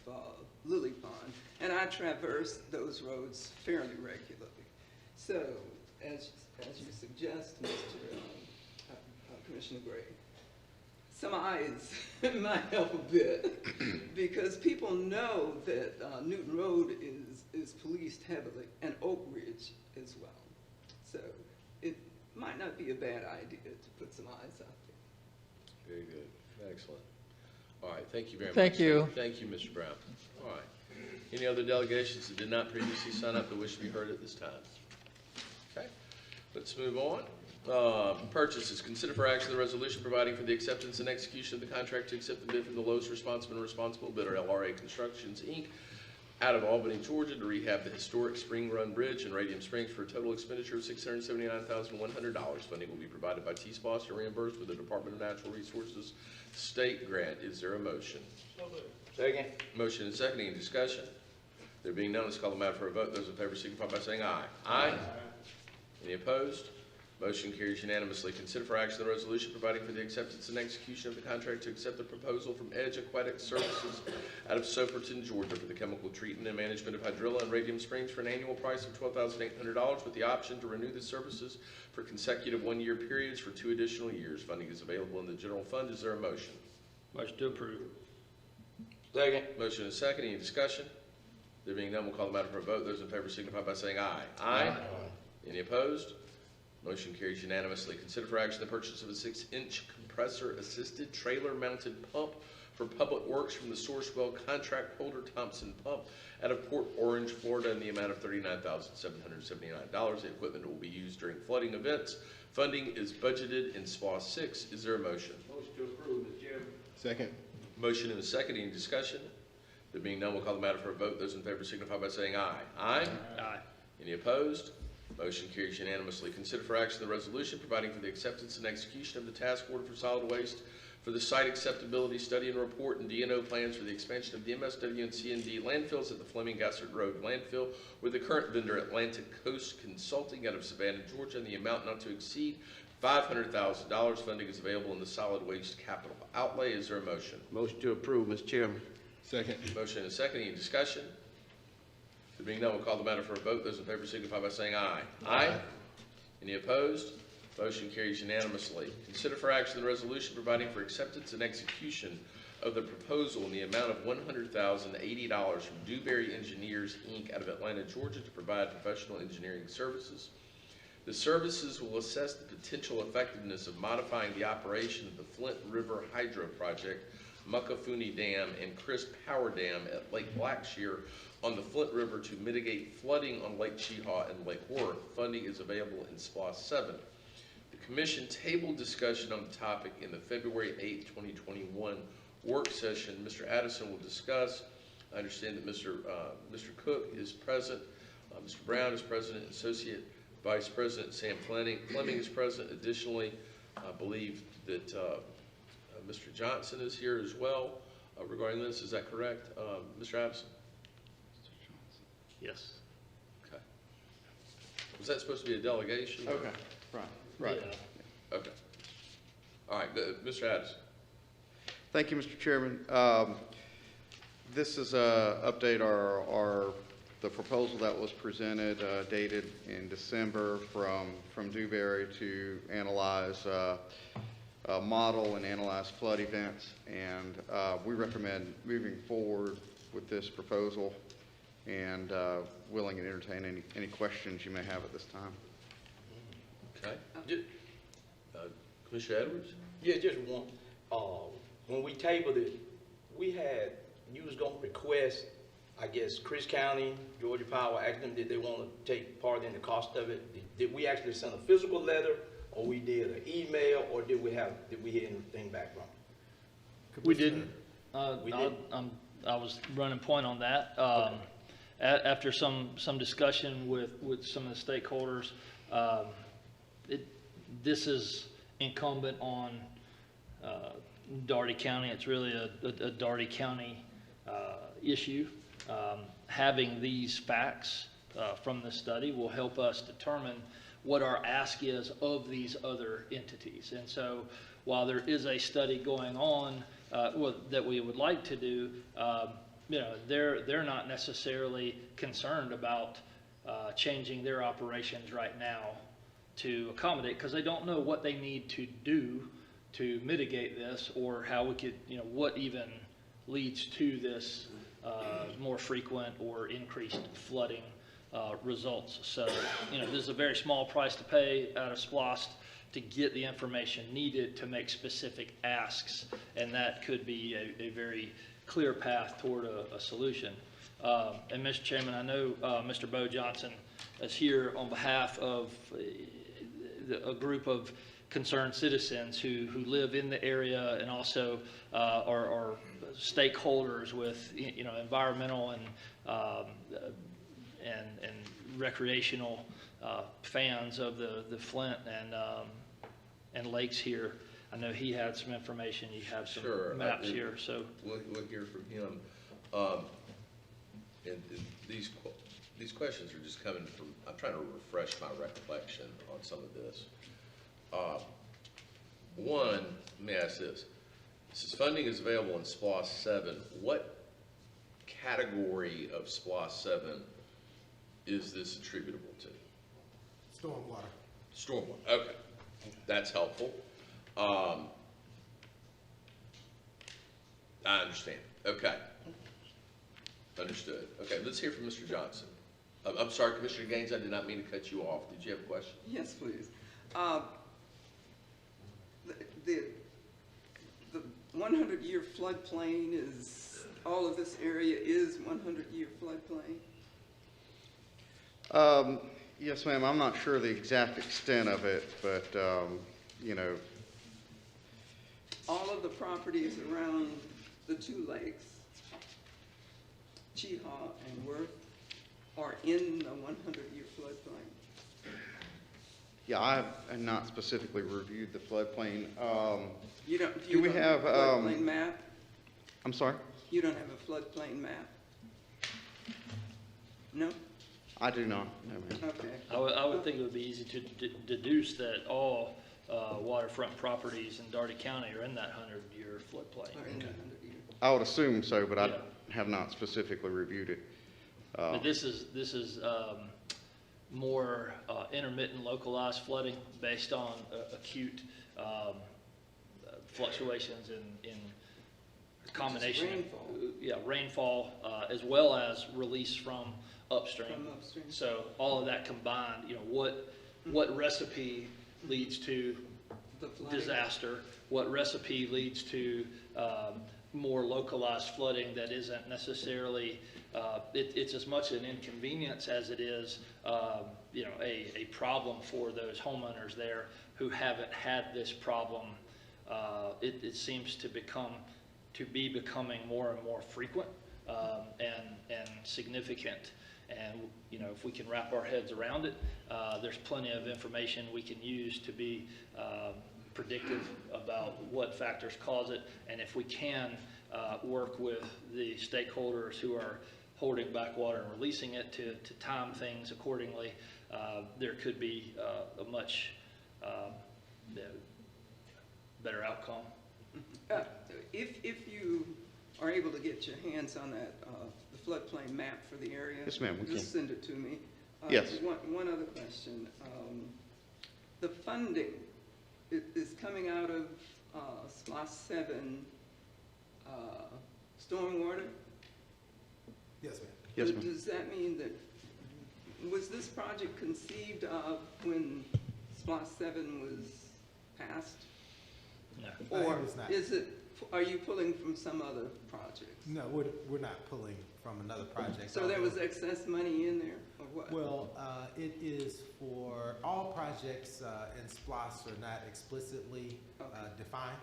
Lily Pond, and I traverse those roads fairly regularly. So, as you suggest, Mr. Commissioner Gray, some eyes might help a bit because people know that Newton Road is policed heavily and Oak Ridge as well. So it might not be a bad idea to put some eyes out there. Very good. Excellent. All right, thank you very much. Thank you. Thank you, Mr. Brown. All right. Any other delegations that did not previously sign up that wish to be heard at this time? Okay, let's move on. Purchases. Consider for action the resolution providing for the acceptance and execution of the contract to accept the bid from the lowest responsible bidder, LRA Constructions, Inc., out of Albany, Georgia, to rehab the historic Spring Run Bridge in Radium Springs for a total expenditure of $679,100. Funding will be provided by T-SPOS and reimbursed with the Department of Natural Resources state grant. Is there a motion? Second. Motion and second. Any discussion? There being none, let's call the matter for a vote. Those in favor signify by saying aye. Aye. Any opposed? Motion carries unanimously. Consider for action the resolution providing for the acceptance and execution of the contract to accept the proposal from Edge Aquatic Services out of Soperton, Georgia, for the chemical treatment and management of hydrilla in Radium Springs for an annual price of $12,800 with the option to renew the services for consecutive one-year periods for 2 additional years. Funding is available in the general fund. Is there a motion? Motion to approve. Second. Motion and second. Any discussion? There being none, we'll call the matter for a vote. Those in favor signify by saying aye. Aye. Any opposed? Motion carries unanimously. Consider for action the purchase of a 6-inch compressor-assisted trailer-mounted pump for Public Works from the Sourcewell contract holder Thompson Pump out of Port Orange, Florida, in the amount of $39,779. The equipment will be used during flooding events. Funding is budgeted in SPOS 6. Is there a motion? Motion to approve, Mr. Chairman. Second. Motion and a second. Any discussion? There being none, we'll call the matter for a vote. Those in favor signify by saying aye. Aye. Aye. Any opposed? Motion carries unanimously. Consider for action the resolution providing for the acceptance and execution of the task order for solid waste for the site acceptability study and report and D&O plans for the expansion of the MSW and C&D landfills at the Fleming Gassert Road landfill with the current vendor Atlantic Coast Consulting out of Savannah, Georgia, and the amount not to exceed $500,000. Funding is available in the solid waste capital outlay. Is there a motion? Motion to approve, Mr. Chairman. Second. Motion and a second. Any discussion? There being none, we'll call the matter for a vote. Those in favor signify by saying aye. Aye. Any opposed? Motion carries unanimously. Consider for action the resolution providing for acceptance and execution of the proposal in the amount of $100,080 from Dewberry Engineers, Inc. out of Atlanta, Georgia, to provide professional engineering services. The services will assess the potential effectiveness of modifying the operation of the Flint River Hydro Project, Muckafuni Dam, and Crisp Power Dam at Lake Blackshear on the Flint River to mitigate flooding on Lake Chehaw and Lake Worth. Funding is available in SPOS 7. The Commission tabled discussion on the topic in the February 8, 2021 work session. Mr. Addison will discuss. I understand that Mr. Cook is present. Mr. Brown is present. Associate Vice President Sam Fleming is present. Additionally, I believe that Mr. Johnson is here as well regarding this. Is that correct, Mr. Addison? Yes. Okay. Was that supposed to be a delegation? Okay. Right. Yeah. Okay. All right, good. Mr. Addison. Thank you, Mr. Chairman. This is update the proposal that was presented, dated in December from Dewberry to analyze model and analyze flood events, and we recommend moving forward with this proposal, and willing to entertain any questions you may have at this time. Okay. Commissioner Edwards? Yeah, just one. When we tabled it, you was gonna request, I guess, Chris County, Georgia Power, asked them, did they want to take part in the cost of it? Did we actually send a physical letter, or we did an email, or did we hear anything back from them? We didn't. We didn't? I was running point on that. After some discussion with some of the stakeholders, this is incumbent on Dougherty County. It's really a Dougherty County issue. Having these facts from the study will help us determine what our ask is of these other entities. And so while there is a study going on that we would like to do, they're not necessarily concerned about changing their operations right now to accommodate, because they don't know what they need to do to mitigate this, or how we could, what even leads to this more frequent or increased flooding results. So, this is a very small price to pay out of SPLOST to get the information needed to make specific asks, and that could be a very clear path toward a solution. And Mr. Chairman, I know Mr. Bo Johnson is here on behalf of a group of concerned citizens who live in the area, and also are stakeholders with environmental and recreational fans of the Flint and lakes here. I know he had some information. You have some maps here, so we'll hear from him. And these questions are just coming from, I'm trying to refresh my recollection on some of this. One, let me ask this. Since funding is available in SPLOST 7, what category of SPLOST 7 is this attributable to? Stormwater. Stormwater, okay. That's helpful. I understand. Okay. Understood. Okay, let's hear from Mr. Johnson. I'm sorry, Commissioner Gaines, I did not mean to cut you off. Did you have a question? Yes, please. The 100-year floodplain is, all of this area is 100-year floodplain? Yes, ma'am. I'm not sure the exact extent of it, but, All of the properties around the two lakes, Cheehaw and Worth, are in the 100-year floodplain? yeah, I have not specifically reviewed the floodplain. You don't, Do we have, a floodplain map? I'm sorry? You don't have a floodplain map? No? I do not, no, ma'am. Okay. I would think it would be easy to deduce that all waterfront properties in Dougherty County are in that 100-year floodplain. Are in the 100-year. I would assume so, but I Yeah. have not specifically reviewed it. But this is more intermittent localized flooding based on acute fluctuations in combination. Rainfall. Rainfall, as well as release from upstream. From upstream. So all of that combined, what recipe leads to The flooding. disaster? What recipe leads to more localized flooding that isn't necessarily, it's as much an inconvenience as it is, a problem for those homeowners there who haven't had this problem. It seems to be becoming more and more frequent and significant. And, if we can wrap our heads around it, there's plenty of information we can use to be predictive about what factors cause it. And if we can work with the stakeholders who are holding back water and releasing it to time things accordingly, there could be a much better outcome. If you are able to get your hands on that, the floodplain map for the area. Yes, ma'am, we just can. send it to me. Yes. One other question. The funding is coming out of SPLOST 7 stormwater? Yes, ma'am. Yes, ma'am. Does that mean that, was this project conceived of when SPLOST 7 was passed? No. Or It was not. is it, are you pulling from some other projects? No, we're not pulling from another project. So there was although- excess money in there, or what? Well, it is for, all projects in SPLOST are not explicitly defined.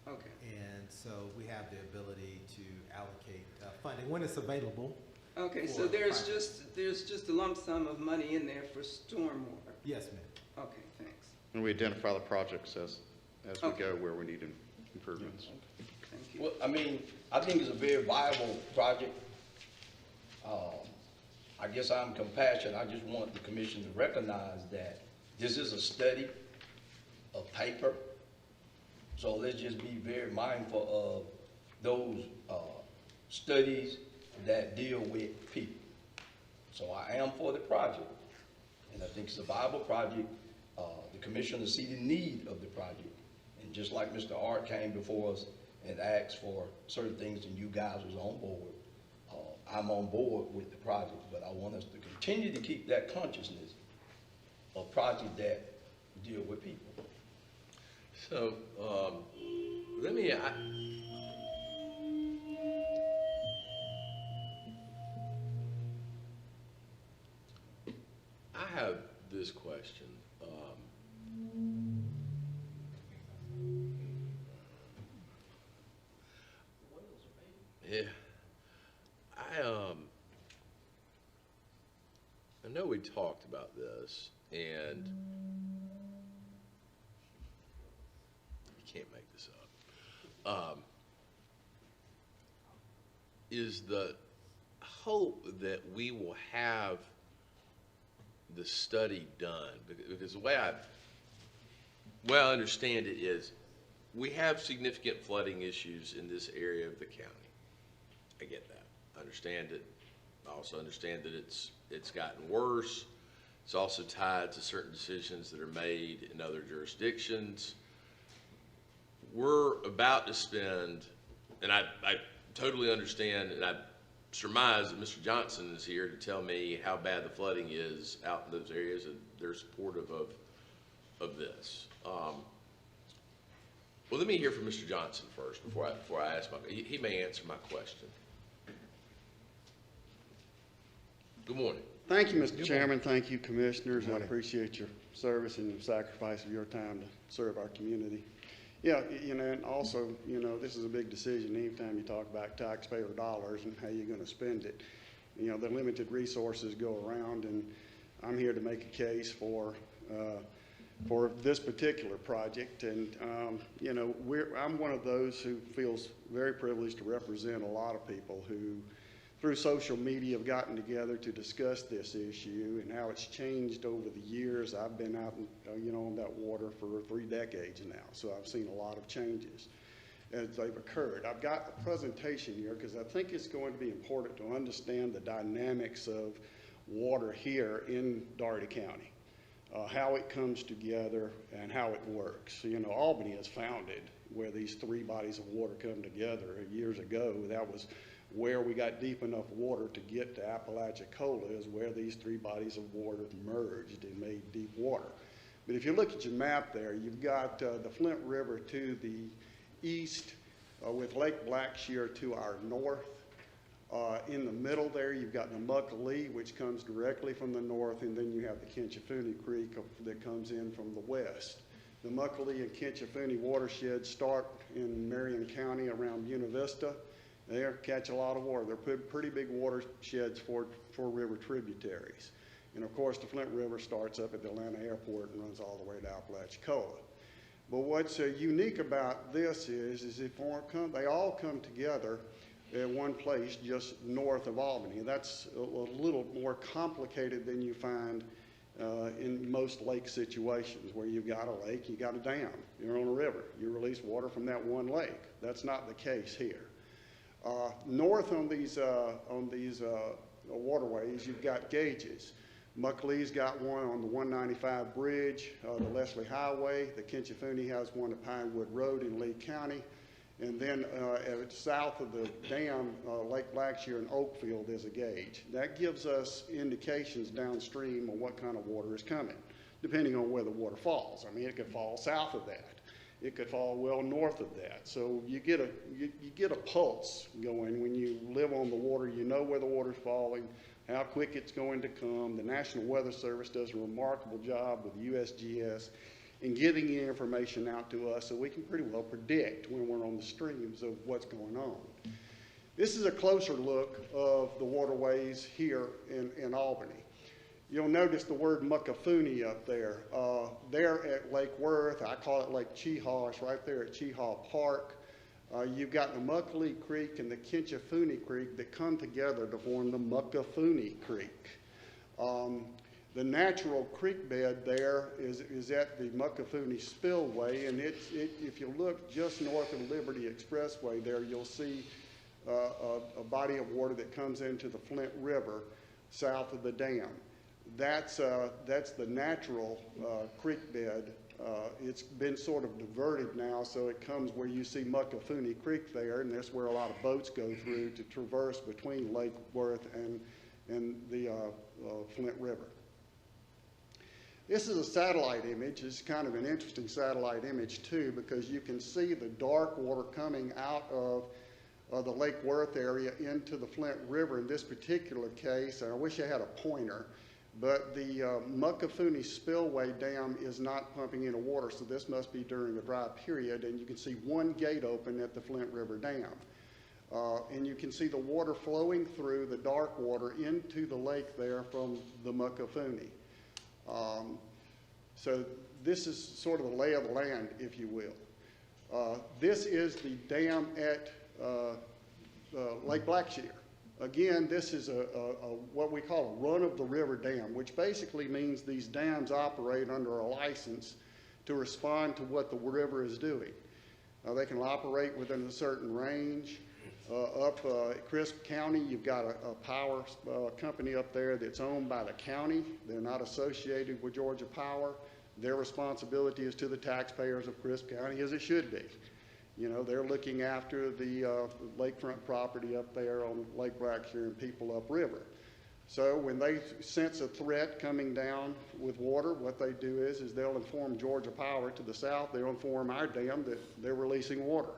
Okay. And so we have the ability to allocate funding when it's available. Okay, for so there's projects. just a lump sum of money in there for stormwater? Yes, ma'am. Okay, thanks. And we identify the projects as we Okay. go where we need improvements. Thank you. Well, I mean, I think it's a very viable project. I guess I'm compassionate. I just want the commission to recognize that this is a study of paper. So let's just be very mindful of those studies that deal with people. So I am for the project, and I think it's a viable project. The commissioners see the need of the project. And just like Mr. Art came before us and asked for certain things and you guys was on board, I'm on board with the project, but I want us to continue to keep that consciousness of projects that deal with people. So, let me, I have this question. Yeah, I know we talked about this, and you can't make this up. Is the hope that we will have the study done, because the way I understand it is, we have significant flooding issues in this area of the county. I get that. I understand it. I also understand that it's gotten worse. It's also tied to certain decisions that are made in other jurisdictions. We're about to spend, and I totally understand, and I surmise that Mr. Johnson is here to tell me how bad the flooding is out in those areas, and they're supportive of this. Well, let me hear from Mr. Johnson first before I ask he may answer my question. Good morning. Thank you, Mr. Chairman. Thank you, commissioners. I appreciate your service and your sacrifice of your time to serve our community. Yeah, and also, this is a big decision. Anytime you talk about taxpayer dollars and how you're going to spend it, the limited resources go around, and I'm here to make a case for this particular project. And, I'm one of those who feels very privileged to represent a lot of people who, through social media, have gotten together to discuss this issue and how it's changed over the years. I've been out, on that water for 3 decades now, so I've seen a lot of changes as they've occurred. I've got a presentation here because I think it's going to be important to understand the dynamics of water here in Dougherty County, how it comes together and how it works. Albany is founded where these 3 bodies of water come together years ago. That was where we got deep enough water to get to Apalachicola, is where these 3 bodies of water merged and made deep water. But if you look at your map there, you've got the Flint River to the east with Lake Blackshear to our north. In the middle there, you've got the Muckalee, which comes directly from the north, and then you have the Kinchafoonee Creek that comes in from the west. The Muckalee and Kinchafoonee watersheds start in Marion County around Buena Vista. They catch a lot of water. They're pretty big watersheds for river tributaries. And of course, the Flint River starts up at the Atlanta airport and runs all the way to Apalachicola. But what's unique about this is they all come together at one place just north of Albany. That's a little more complicated than you find in most lake situations, where you've got a lake, you got a dam, you're on a river, you release water from that one lake. That's not the case here. North on these waterways, you've got gauges. Mucklee's got one on the 195 bridge, the Leslie Highway. The Kinchafoonee has one at Pinewood Road in Lee County. And then south of the dam, Lake Blackshear and Oakfield is a gauge. That gives us indications downstream on what kind of water is coming, depending on where the water falls. I mean, it could fall south of that. It could fall well north of that. So you get a pulse going when you live on the water. You know where the water's falling, how quick it's going to come. The National Weather Service does a remarkable job with USGS in getting the information out to us so we can pretty well predict when we're on the streams of what's going on. This is a closer look of the waterways here in Albany. You'll notice the word Muckafoonee up there. There at Lake Worth, I call it Lake Chehaw, right there at Chehaw Park. You've got the Muckalee Creek and the Kinchafoonee Creek that come together to form the Muckafoonee Creek. The natural creek bed there is at the Muckafoonee Spillway, and if you look just north of Liberty Expressway there, you'll see a body of water that comes into the Flint River south of the dam. That's the natural creek bed. It's been sort of diverted now, so it comes where you see Muckafoonee Creek there, and that's where a lot of boats go through to traverse between Lake Worth and the Flint River. This is a satellite image. It's kind of an interesting satellite image too, because you can see the dark water coming out of the Lake Worth area into the Flint River in this particular case. And I wish I had a pointer, but the Muckafoonee Spillway Dam is not pumping in water, so this must be during a dry period. And you can see one gate open at the Flint River Dam. And you can see the water flowing through, the dark water, into the lake there from the Muckafoonee. So this is sort of the lay of the land, if you will. This is the dam at Lake Blackshear. Again, this is what we call a run-of-the-river dam, which basically means these dams operate under a license to respond to what the river is doing. They can operate within a certain range. Up at Crisp County, you've got a power company up there that's owned by the county. They're not associated with Georgia Power. Their responsibility is to the taxpayers of Crisp County, as it should be. You know, they're looking after the lakefront property up there on Lake Blackshear and people upriver. So when they sense a threat coming down with water, what they do is they'll inform Georgia Power to the south. They'll inform our dam that they're releasing water.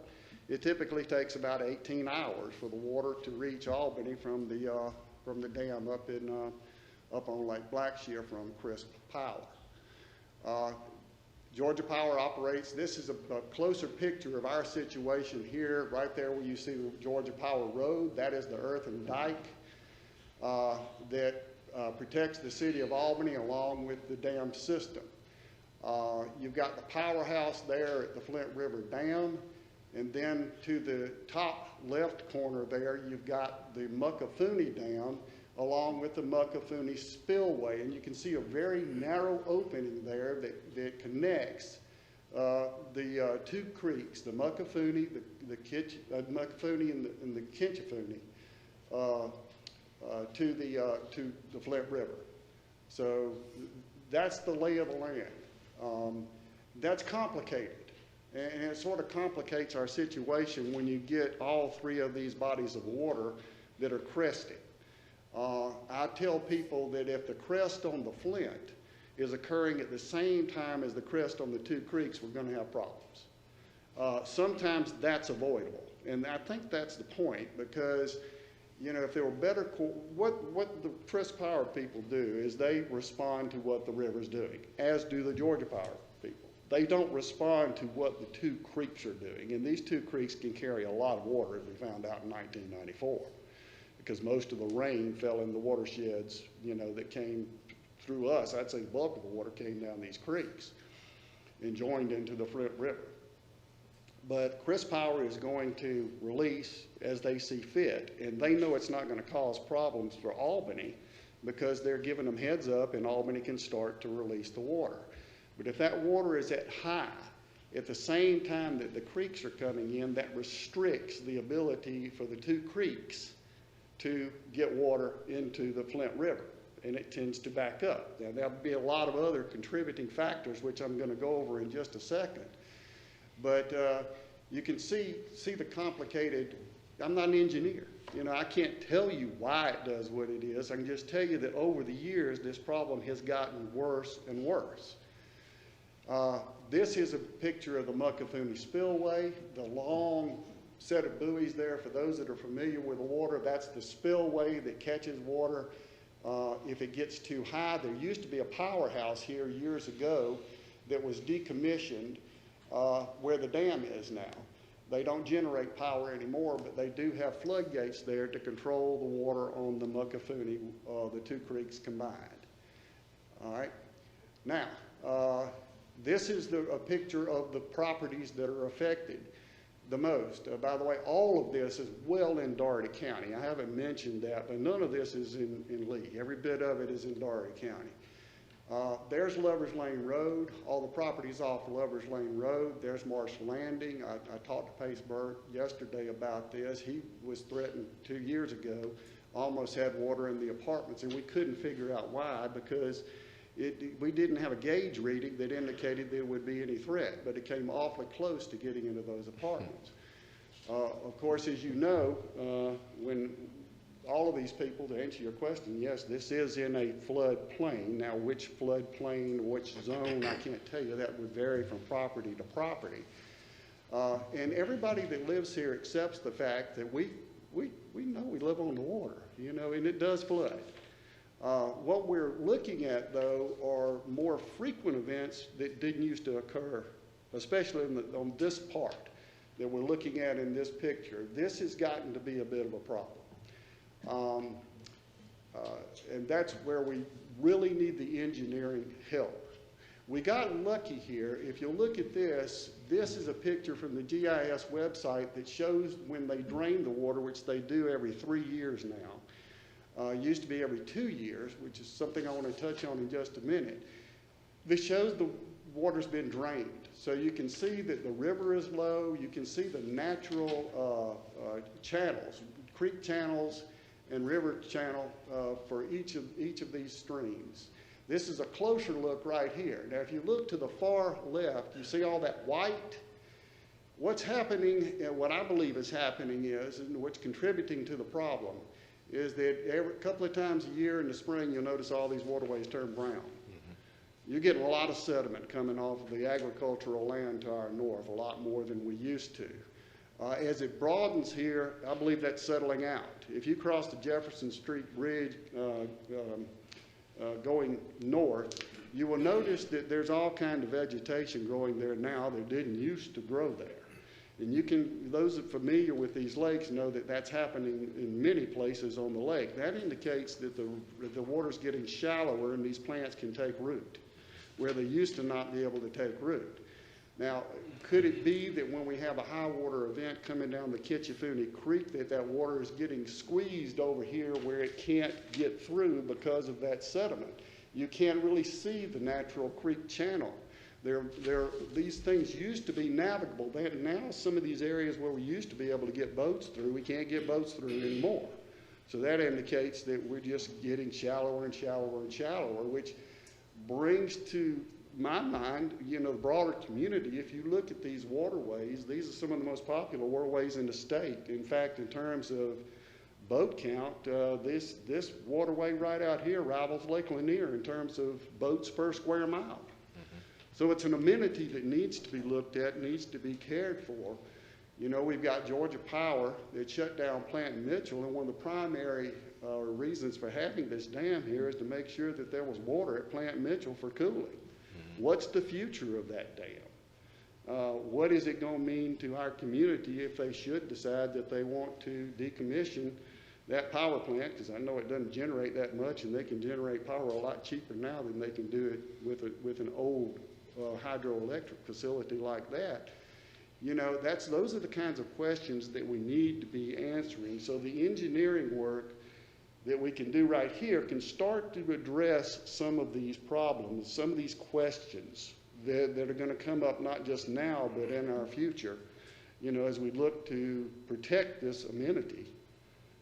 It typically takes about 18 hours for the water to reach Albany from the dam up on Lake Blackshear from Crisp Power. Georgia Power operates. This is a closer picture of our situation here, right there where you see the Georgia Power Road. That is the earthen dike that protects the city of Albany along with the dam system. You've got the powerhouse there at the Flint River Dam. And then to the top left corner there, you've got the Muckafoonee Dam along with the Muckafoonee Spillway. And you can see a very narrow opening there that connects the two creeks, the Muckafoonee, Muckafoonee and the Kinchafoonee, to the Flint River. So that's the lay of the land. That's complicated. And it sort of complicates our situation when you get all three of these bodies of water that are crested. I tell people that if the crest on the Flint is occurring at the same time as the crest on the two creeks, we're going to have problems. Sometimes that's avoidable. And I think that's the point, because, you know, if there were better, what the Crisp Power people do is they respond to what the river's doing, as do the Georgia Power people. They don't respond to what the two creeks are doing. And these two creeks can carry a lot of water, as we found out in 1994, because most of the rain fell in the watersheds, you know, that came through us. I'd say the bulk of the water came down these creeks and joined into the Flint River. But Crisp Power is going to release as they see fit, and they know it's not going to cause problems for Albany because they're giving them heads up, and Albany can start to release the water. But if that water is at high, at the same time that the creeks are coming in, that restricts the ability for the two creeks to get water into the Flint River. and it tends to back up. Now, there'll be a lot of other contributing factors, which I'm going to go over in just a second. But you can see the complicated, I'm not an engineer. You know, I can't tell you why it does what it is. I can just tell you that over the years, this problem has gotten worse and worse. This is a picture of the Muckafooney Spillway, the long set of buoys there. For those that are familiar with the water, that's the spillway that catches water if it gets too high. There used to be a powerhouse here years ago that was decommissioned where the dam is now. They don't generate power anymore, but they do have floodgates there to control the water on the Muckafooney, the two creeks combined. All right. Now, this is a picture of the properties that are affected the most. By the way, all of this is well in Dougherty County. I haven't mentioned that, but none of this is in Lee. Every bit of it is in Dougherty County. There's Lovers Lane Road. All the properties off Lovers Lane Road. There's Marsh Landing. I talked to Pace Burt yesterday about this. He was threatened 2 years ago, almost had water in the apartments, and we couldn't figure out why, because we didn't have a gauge reading that indicated there would be any threat, but it came awfully close to getting into those apartments. Of course, as you know, when all of these people, to answer your question, yes, this is in a flood plain. Now, which flood plain, which zone, I can't tell you. That would vary from property to property. And everybody that lives here accepts the fact that we know we live on the water, you know, and it does flood. What we're looking at, though, are more frequent events that didn't used to occur, especially on this part that we're looking at in this picture. This has gotten to be a bit of a problem. And that's where we really need the engineering help. We got lucky here. If you look at this, this is a picture from the GIS website that shows when they drain the water, which they do every 3 years now. Used to be every 2 years, which is something I want to touch on in just a minute. This shows the water's been drained. So you can see that the river is low. You can see the natural channels, creek channels, and river channel for each of these streams. This is a closer look right here. Now, if you look to the far left, you see all that white. What's happening, what I believe is happening is, and what's contributing to the problem, is that every couple of times a year in the spring, you'll notice all these waterways turn brown. You're getting a lot of sediment coming off of the agricultural land to our north, a lot more than we used to. As it broadens here, I believe that's settling out. If you cross the Jefferson Street Bridge going north, you will notice that there's all kind of vegetation growing there now that didn't used to grow there. And those that are familiar with these lakes know that that's happening in many places on the lake. That indicates that the water's getting shallower and these plants can take root, where they used to not be able to take root. Now, could it be that when we have a high water event coming down the Kitchafooney Creek that water is getting squeezed over here where it can't get through because of that sediment? You can't really see the natural creek channel. These things used to be navigable. Now some of these areas where we used to be able to get boats through, we can't get boats through anymore. So that indicates that we're just getting shallower and shallower and shallower, which brings to my mind, you know, the broader community. If you look at these waterways, these are some of the most popular waterways in the state. In fact, in terms of boat count, this waterway right out here rivals Lake Lanier in terms of boats per square mile. So it's an amenity that needs to be looked at, needs to be cared for. You know, we've got Georgia Power that shut down Plant Mitchell, and one of the primary reasons for having this dam here is to make sure that there was water at Plant Mitchell for cooling. What's the future of that dam? What is it going to mean to our community if they should decide that they want to decommission that power plant? Because I know it doesn't generate that much, and they can generate power a lot cheaper now than they can do it with an old hydroelectric facility like that. You know, those are the kinds of questions that we need to be answering. So the engineering work that we can do right here can start to address some of these problems, some of these questions that are going to come up not just now, but in our future, you know, as we look to protect this amenity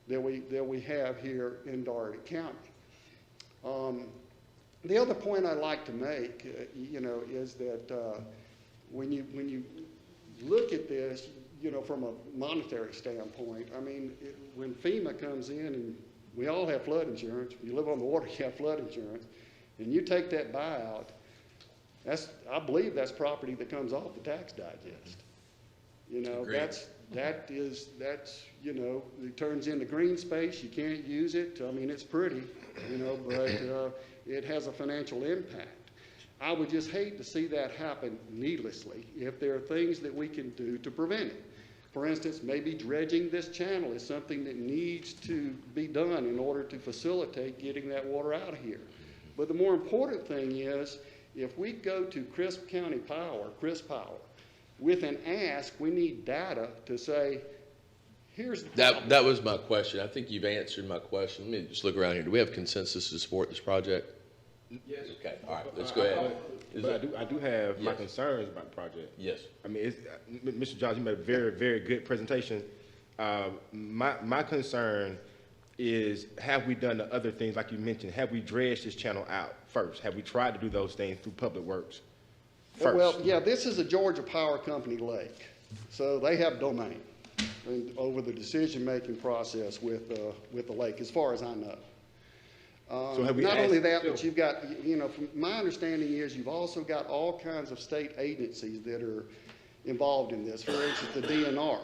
that we have here in Dougherty County. The other point I'd like to make, is that when you look at this, from a monetary standpoint, I mean, when FEMA comes in, and we all have flood insurance, you live on the water, you have flood insurance, and you take that buyout, I believe that's property that comes off the tax digest. Agreed. It turns into green space, you can't use it, I mean, it's pretty, but it has a financial impact. I would just hate to see that happen needlessly if there are things that we can do to prevent it. For instance, maybe dredging this channel is something that needs to be done in order to facilitate getting that water out of here. But the more important thing is, if we go to Crisp County Power, with an ask, we need data to say, here's the problem. That was my question. I think you've answered my question. Let me just look around here. Do we have consensus to support this project? Yes. Okay, all right, let's go ahead. But I do have my Yes. concerns about the project. Yes. I mean, Mr. Johnson, you made a very, very good presentation. My concern is, have we done the other things like you mentioned? Have we dredged this channel out first? Have we tried to do those things through Public Works first? Well, yeah, this is a Georgia Power Company lake, so they have domain over the decision-making process with the lake, as far as I know. So have we not only that, asked- but you've got, from my understanding is you've also got all kinds of state agencies that are involved in this. For instance, the DNR,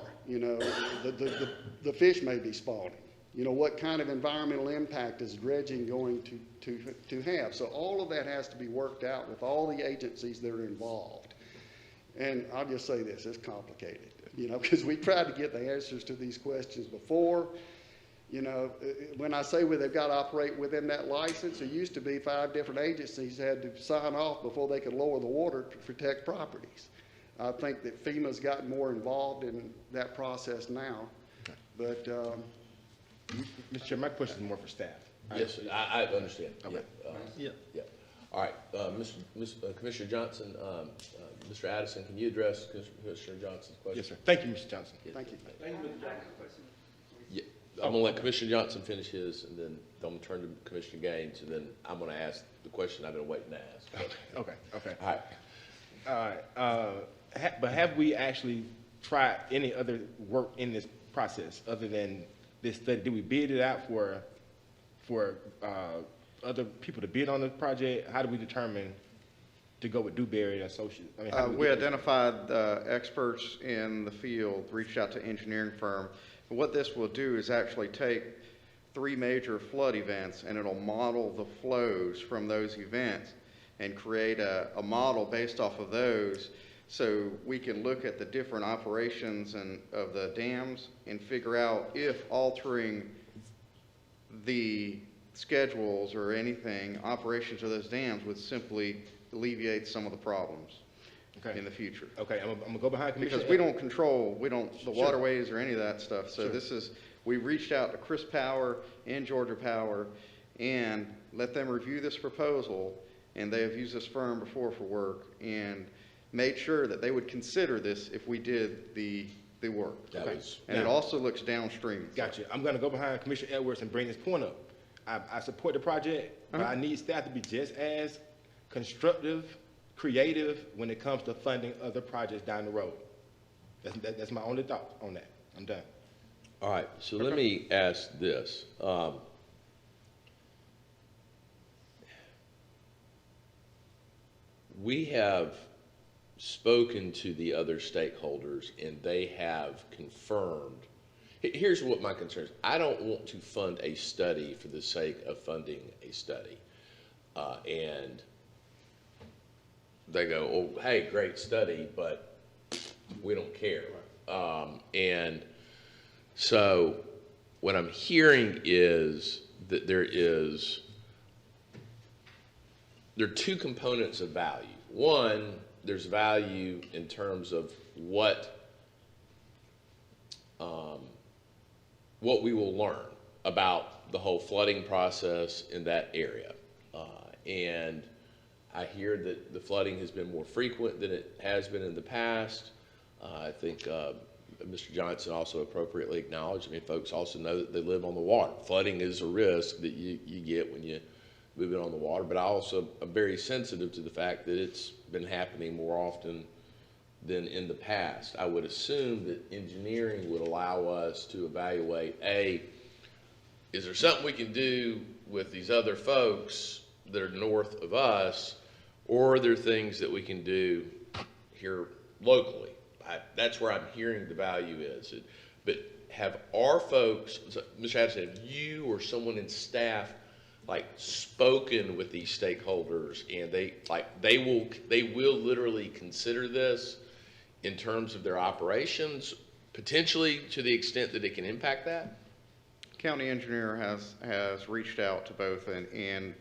the fish may be spawning. What kind of environmental impact is dredging going to have? So all of that has to be worked out with all the agencies that are involved. And I'll just say this, it's complicated, because we tried to get the answers to these questions before. When I say they've got to operate within that license, it used to be 5 different agencies had to sign off before they could lower the water to protect properties. I think that FEMA's gotten more involved in that process now. But, Mr. Chair, my question is more for staff. Yes, I understand. Okay. Yeah. All right, Commissioner Johnson, Mr. Addison, can you address Commissioner Johnson's question? Yes, sir. Thank you, Mr. Johnson. thank you. Yeah, I'm gonna let Commissioner Johnson finish his, and then I'm gonna turn to Commissioner Gaines, and then I'm gonna ask the question I've been waiting to ask. Okay. All right. But have we actually tried any other work in this process other than this study? Did we bid it out for other people to bid on the project? How do we determine to go with Dougherty and Associates? I mean, how do We get identified experts in the field, reached out to engineering firm. What this will do is actually take 3 major flood events, and it'll model the flows from those events and create a model based off of those, so we can look at the different operations of the dams and figure out if altering the schedules or anything, operations of those dams would simply alleviate some of the problems in the future. Okay, I'm gonna go behind Commissioner. Because we don't control, the waterways or any of that stuff. So Sure. We reached out to Crisp Power and Georgia Power and let them review this proposal, and they have used this firm before for work, and made sure that they would consider this if we did the work. And it also looks downstream. Gotcha. I'm gonna go behind Commissioner Edwards and bring this point up. I support the project, but I need staff to be just as constructive, creative when it comes to funding other projects down the road. That's my only thought on that. I'm done. All right, so let me ask this. We have spoken to the other stakeholders, and they have confirmed. Here's what my concern is. I don't want to fund a study for the sake of funding a study. And they go, oh, hey, great study, but we don't care. And so what I'm hearing is that there are 2 components of value. One, there's value in terms of what we will learn about the whole flooding process in that area. And I hear that the flooding has been more frequent than it has been in the past. I think Mr. Johnson also appropriately acknowledged, folks also know that they live on the water. Flooding is a risk that you get when you we've been on the water, but I also am very sensitive to the fact that it's been happening more often than in the past. I would assume that engineering would allow us to evaluate, A, is there something we can do with these other folks that are north of us, or are there things that we can do here locally? That's where I'm hearing the value is. But have our folks, Mr. Addison, have you or someone in staff like spoken with these stakeholders, and they will literally consider this in terms of their operations, potentially to the extent that it can impact that? County engineer has reached out to both, and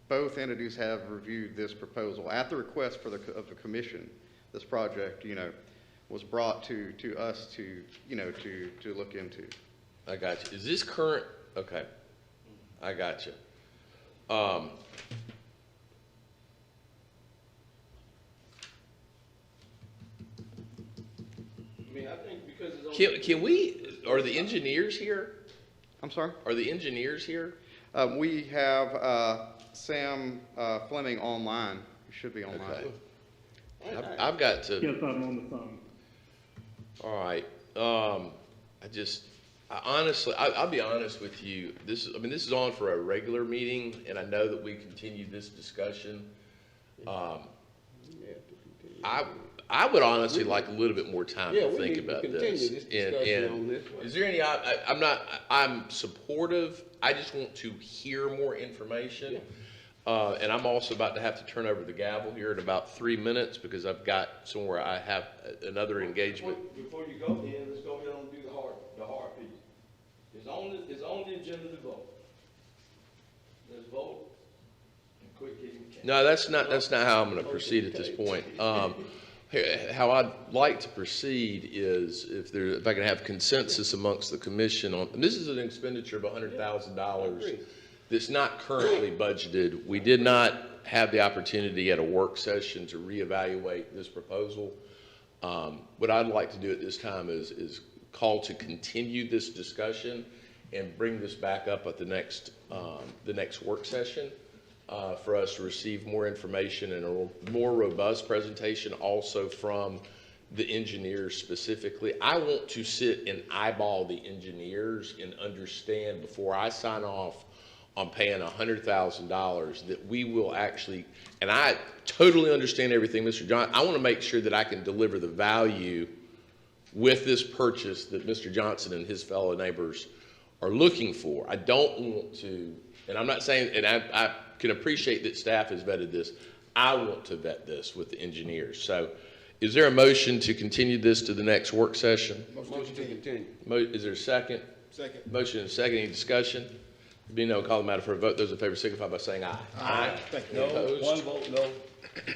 both entities have reviewed this proposal at the request of the commission. This project, was brought to us to look into. I got you. Is this current? Okay, I got you. I mean, I think because can we? Are the engineers here? I'm sorry? Are the engineers here? We have Sam Fleming online. He should be online. Okay. I've got to. Yes, I'm on the phone. All right. Honestly, I'll be honest with you. This is on for a regular meeting, and I know that we continue this discussion. I would honestly like a little bit more time to think about this. Is there any? I'm supportive. I just want to hear more information. And I'm also about to have to turn over the gavel here in about 3 minutes because I've got somewhere I have another engagement. Before you go then, let's go ahead and do the hard piece. It's on the agenda to vote. Let's vote and quit kicking the can. No, that's not how I'm going to proceed at this point. How I'd like to proceed is if I can have consensus amongst the commission on, and this is an expenditure of $100,000 that's not currently budgeted. We did not have the opportunity at a work session to reevaluate this proposal. What I'd like to do at this time is call to continue this discussion and bring this back up at the next work session for us to receive more information and a more robust presentation also from the engineers specifically. I want to sit and eyeball the engineers and understand before I sign off on paying $100,000 that we will actually, and I totally understand everything, Mr. John. I want to make sure that I can deliver the value with this purchase that Mr. Johnson and his fellow neighbors are looking for. I don't want to, and I'm not saying, and I can appreciate that staff has vetted this. I want to vet this with the engineers. So is there a motion to continue this to the next work session? Motion to continue. Is there a second? Second. Motion and second. Any discussion? Being no, call the matter for a vote. Those in favor signify by saying aye. Aye. Any opposed? One vote no.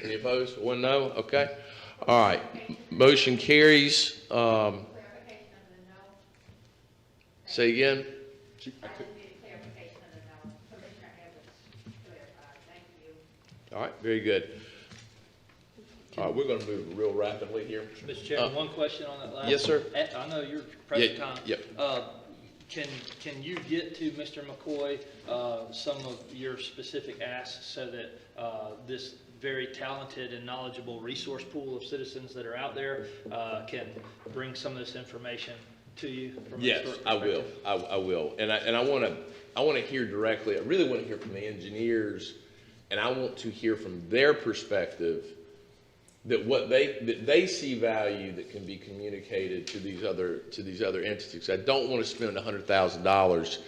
Any opposed? One no? Okay. All right. Motion carries. Say again? All right, very good. All right, we're going to move real rapidly here. Mr. Chairman, one question on that last. Yes, sir. I know you're pressed for time. Yep. Can you get to Mr. McCoy some of your specific asks so that this very talented and knowledgeable resource pool of citizens that are out there can bring some of this information to you? From Yes, I will. I will. And I want to hear directly. I really want to hear from the engineers, and I want to hear from their perspective that they see value that can be communicated to these other entities. I don't want to spend $100,000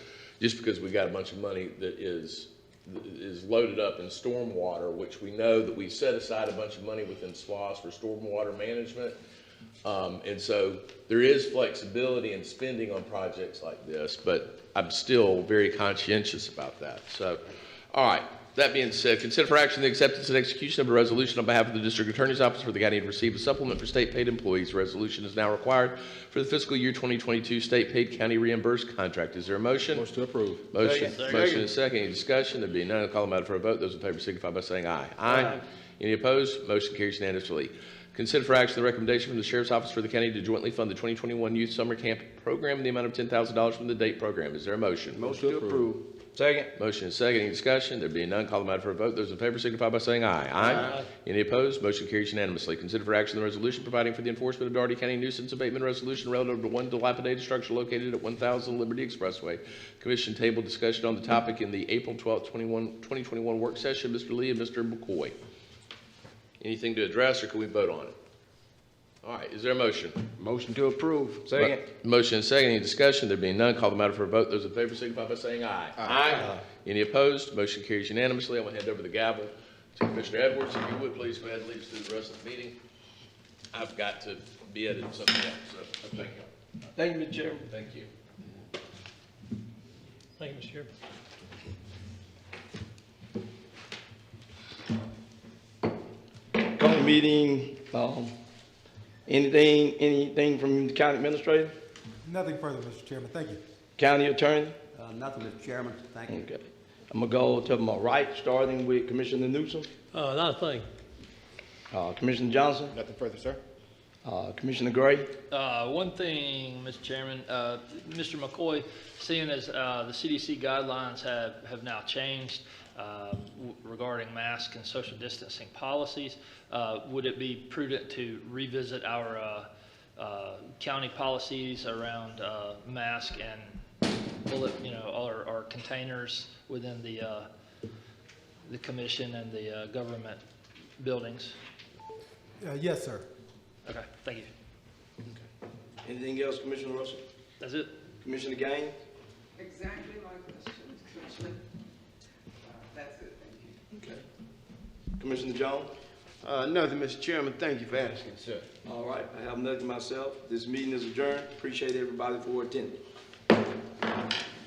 just because we got a bunch of money that is loaded up in stormwater, which we know that we set aside a bunch of money within SPLOST for stormwater management. And so there is flexibility in spending on projects like this, but I'm still very conscientious about that. So, all right. That being said, consider for action the acceptance and execution of a resolution on behalf of the District Attorney's Office for the county to receive a supplement for state paid employees. Resolution is now required for the fiscal year 2022 state paid county reimbursed contract. Is there a motion? Motion to approve. Motion and second. Any discussion? There being none, I'll call them out for a vote. Those in favor signify by saying aye. Aye. Any opposed? Motion carries unanimously. Consider for action the recommendation from the Sheriff's Office for the county to jointly fund the 2021 Youth Summer Camp Program in the amount of $10,000 from the DATE program. Is there a motion? Motion to approve. Second. Motion is second. Any discussion? There being none, call the matter for a vote. Those in favor signify by saying aye. Aye. Any opposed? Motion carries unanimously. Consider for action the resolution providing for the enforcement of Dougherty County nuisance abatement resolution relative to one dilapidated structure located at 1000 Liberty Expressway. Commission table discussion on the topic in the April 12th, 2021 work session. Mr. Lee and Mr. McCoy. Anything to address, or can we vote on it? All right, is there a motion? Motion to approve. Second. Motion and second. Any discussion? There being none, call the matter for a vote. Those in favor signify by saying aye. Aye. Any opposed? Motion carries unanimously. I'm going to hand over the gavel to Commissioner Edwards. If you would, please go ahead and lead us through the rest of the meeting. I've got to be at something else, so thank you. Thank you, Mr. Chairman. Thank you. Thank you, Mr. Chairman. Call the meeting, anything from the county administrator? Nothing further, Mr. Chairman. Thank you. County attorney? Nothing, Mr. Chairman. Thank you. Okay. I'm gonna go to my right, starting with Commissioner Newsom. Not a thing. Commissioner Johnson? Nothing further, sir. Commissioner Gray? One thing, Mr. Chairman, Mr. McCoy, seeing as the CDC guidelines have now changed regarding mask and social distancing policies, would it be prudent to revisit our county policies around mask and our containers within the commission and the government buildings? Yes, sir. Okay, thank you. Anything else, Commissioner Russell? That's it. Commissioner Gaines? Exactly my question, Commissioner. That's it, thank you. Okay. Commissioner Jones? Nothing, Mr. Chairman. Thank you for asking, sir. All right, I have nothing myself. This meeting is adjourned. Appreciate everybody for attending.